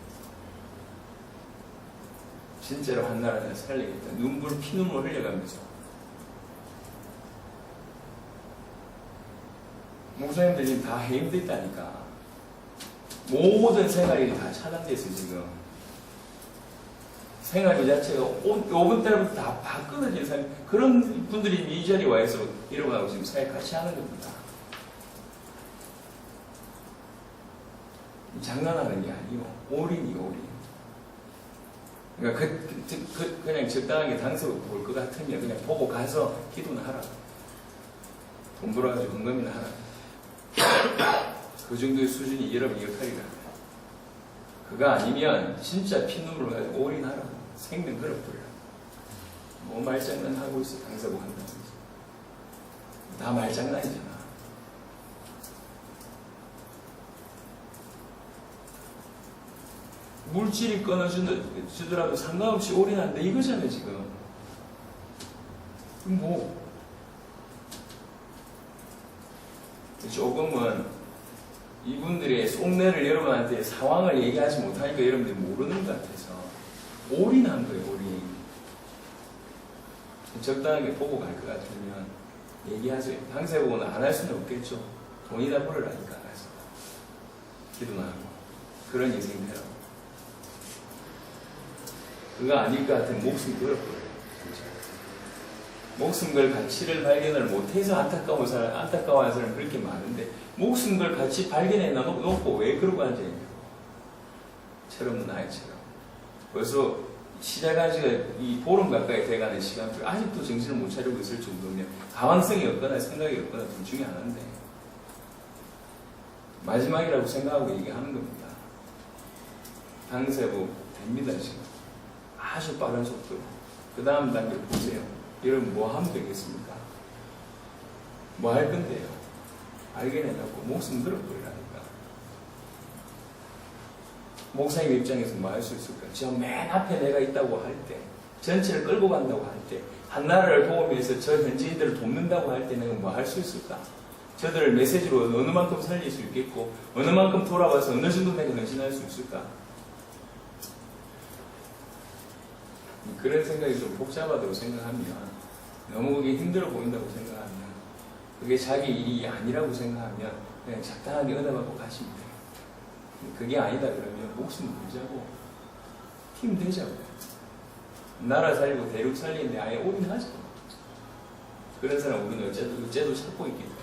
진짜로 한 나라를 살리겠다. 눈물 피눈물 흘려가면서. 목사님들 지금 다 해임돼 있다니까. 모든 생활이 다 차단돼 있어요 지금. 생활 그 자체가 5분 달부터 다 끊어진 사람, 그런 분들이 이 자리에 와서 일어나고 지금 사회 같이 하는 겁니다. 장난하는 게 아니요. 올인이요, 올인. 그러니까 그냥 적당하게 당석 볼 것 같으면 그냥 보고 가서 기도나 하라. 돈 벌어가지고 헌금이나 하라. 그 정도의 수준이 여러분의 역할이라. 그거 아니면 진짜 피눈물을 가지고 올인하라. 생명 걸어버려. 뭐 말장난 하고 있어. 당사복 한다고. 다 말장난이잖아. 물질이 끊어주더라도 상관없이 올인한다 이거잖아요 지금. 뭐 조금은 이분들의 속내를 여러분한테 상황을 얘기하지 못하니까 여러분들이 모르는 것 같아서 올인한 거예요. 올인. 적당하게 보고 갈 것 같으면 얘기하세요. 당사복은 안 할 수는 없겠죠. 돈이 다 벌으라니까 알아서. 기도나 하고 그런 인생 되라고. 그거 아닐 것 같으면 목숨 걸어버려요. 목숨 걸 가치를 발견을 못해서 안타까워하는 사람 그렇게 많은데 목숨 걸 가치 발견해 놓고 왜 그러고 앉아있냐고. 철없는 아이처럼. 벌써 시작한 지가 이 보름 가까이 돼가는 시간, 아직도 정신을 못 차리고 있을 정도면 가망성이 없거나 생각이 없거나 둘 중에 하나인데 마지막이라고 생각하고 얘기하는 겁니다. 당세부 됩니다 지금. 아주 빠른 속도로. 그 다음 단계를 보세요. 여러분 뭐 하면 되겠습니까? 뭐 할 건데요? 발견해갖고 목숨 걸어버리라니까. 목사님 입장에서 뭐 할 수 있을까? 저 맨 앞에 내가 있다고 할 때, 전체를 끌고 간다고 할 때, 한 나라를 도우면서 저 현지인들을 돕는다고 할 때 내가 뭐 할 수 있을까? 저들을 메시지로 어느 만큼 살릴 수 있겠고, 어느 만큼 돌아와서 어느 정도 내가 헌신할 수 있을까? 그런 생각이 좀 복잡하다고 생각하면, 너무 그게 힘들어 보인다고 생각하면, 그게 자기 일이 아니라고 생각하면 그냥 적당하게 얻어맞고 가시면 돼요. 그게 아니다 그러면 목숨 걸자고 힘 되자고. 나라 살리고 대륙 살리는데 아예 올인하자. 그런 사람 우리는 어째도 찾고 있기 때문에.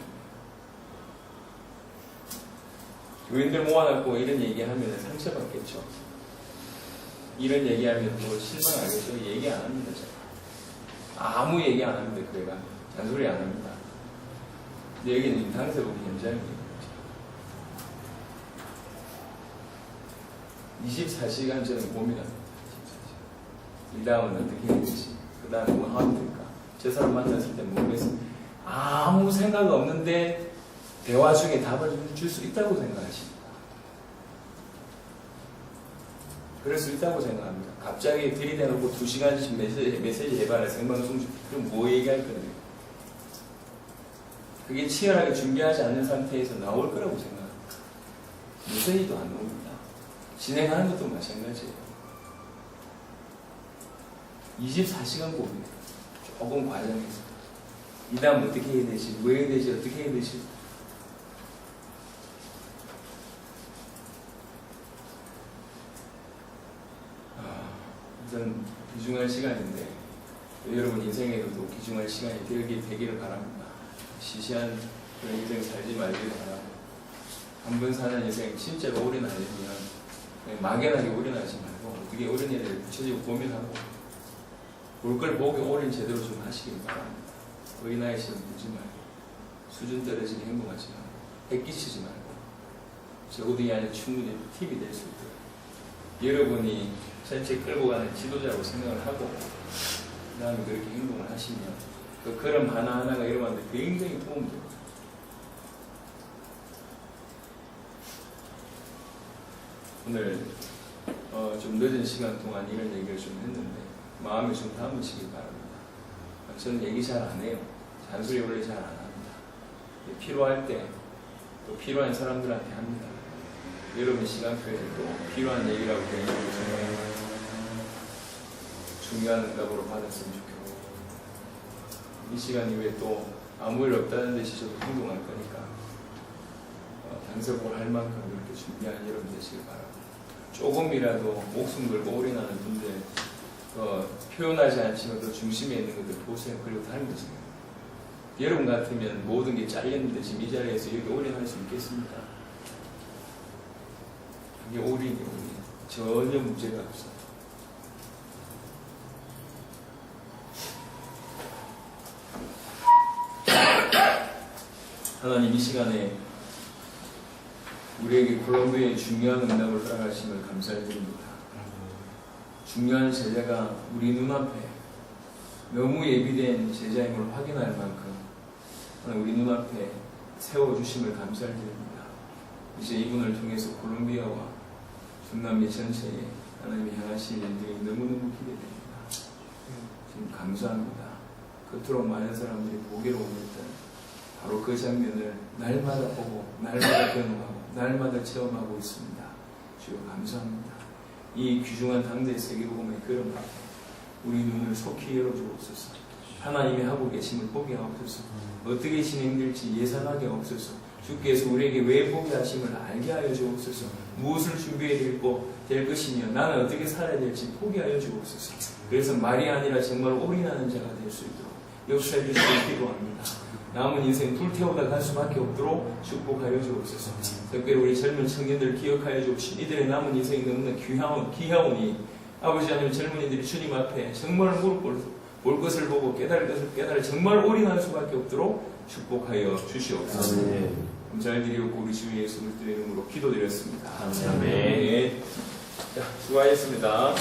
교인들 모아놓고 이런 얘기하면 상처받겠죠. 이런 얘기하면 뭐 실망하겠죠. 얘기 안 합니다. 아무 얘기 안 합니다. 그래가 잔소리 안 합니다. 근데 여기는 당세복 현장이에요. 24시간 저는 봅니다. 이 다음은 어떻게 해야 되지? 그 다음에 뭐 하면 될까? 저 사람 만났을 때 모르겠어. 아무 생각 없는데 대화 중에 답을 줄 수 있다고 생각하십니까? 그럴 수 있다고 생각합니다. 갑자기 들이대놓고 2시간씩 메시지 해봐라 생방송 그럼 뭐 얘기할 거예요? 그게 치열하게 준비하지 않는 상태에서 나올 거라고 생각합니다. 메시지도 안 나옵니다. 진행하는 것도 마찬가지예요. 24시간 봅니다. 조금 과정에서. 이 다음 어떻게 해야 되지? 왜 해야 되지? 어떻게 해야 되지? 우선 귀중한 시간인데 여러분 인생에도 귀중한 시간이 되기를 바랍니다. 시시한 그런 인생 살지 말기를 바라고 한 번 사는 인생 진짜로 올인하려면 막연하게 올인하지 말고 그게 올인에 대해 구체적으로 고민하고 볼 걸 보고 올인 제대로 좀 하시길 바랍니다. 어린아이 시험 보지 말고 수준 떨어지게 행동하지 말고 해끼치지 말고 적어도 이 안에 충분히 팁이 될 수 있도록 여러분이 전체 끌고 가는 지도자로 생각을 하고 그 다음에 그렇게 행동을 하시면 그 걸음 하나하나가 이러면 굉장히 도움이 돼요. 오늘 좀 늦은 시간 동안 이런 얘기를 좀 했는데 마음에 좀 담으시기 바랍니다. 저는 얘기 잘 안 해요. 잔소리 원래 잘 안 합니다. 필요할 때 또 필요한 사람들한테 합니다. 여러분 시간표에 또 필요한 얘기라고 되는 게 중요한 응답으로 받았으면 좋겠고 이 시간 이후에 또 아무 일 없다는 듯이 저도 행동할 거니까 당석을 할 만큼 그렇게 준비한 여러분 되시길 바랍니다. 조금이라도 목숨 걸고 올인하는 분들 표현하지 않지만 그 중심에 있는 것들 보세요. 그리고 닮으세요. 여러분 같으면 모든 게 잘렸는데 지금 이 자리에서 여기 올인할 수 있겠습니까? 그게 올인이에요. 올인. 전혀 문제가 없어요. 하나님 이 시간에 우리에게 콜롬비아의 중요한 응답을 허락하심을 감사드립니다. 중요한 제자가 우리 눈앞에 너무 예비된 제자임을 확인할 만큼 우리 눈앞에 세워주심을 감사드립니다. 이제 이분을 통해서 콜롬비아와 중남미 전체에 하나님이 향하신 일들이 너무너무 기대됩니다. 지금 감사합니다. 그토록 많은 사람들이 보기로 오는데 바로 그 장면을 날마다 보고 날마다 경험하고 날마다 체험하고 있습니다. 주여 감사합니다. 이 귀중한 당대 세계복음의 그런 앞에 우리 눈을 속히 열어주옵소서. 하나님이 하고 계심을 보게 하옵소서. 어떻게 진행될지 예상하게 하옵소서. 주께서 우리에게 왜 보게 하심을 알게 하여 주옵소서. 무엇을 준비해야 될 것이며 나는 어떻게 살아야 될지 보게 하여 주옵소서. 그래서 말이 아니라 정말 올인하는 자가 될 수 있도록 역사해 주시길 기도합니다. 남은 인생 불태우다 갈 수밖에 없도록 축복하여 주옵소서. 특별히 우리 젊은 청년들 기억하여 주옵시고 이들의 남은 인생이 너무나 귀하오니 아버지 하나님 젊은이들이 주님 앞에 정말 볼 것을 보고 깨달을 것을 깨달아 정말 올인할 수밖에 없도록 축복하여 주시옵소서. 감사드리고 우리 주 예수 그리스도의 이름으로 기도드렸습니다. 아멘. 네. 자, 수고하셨습니다.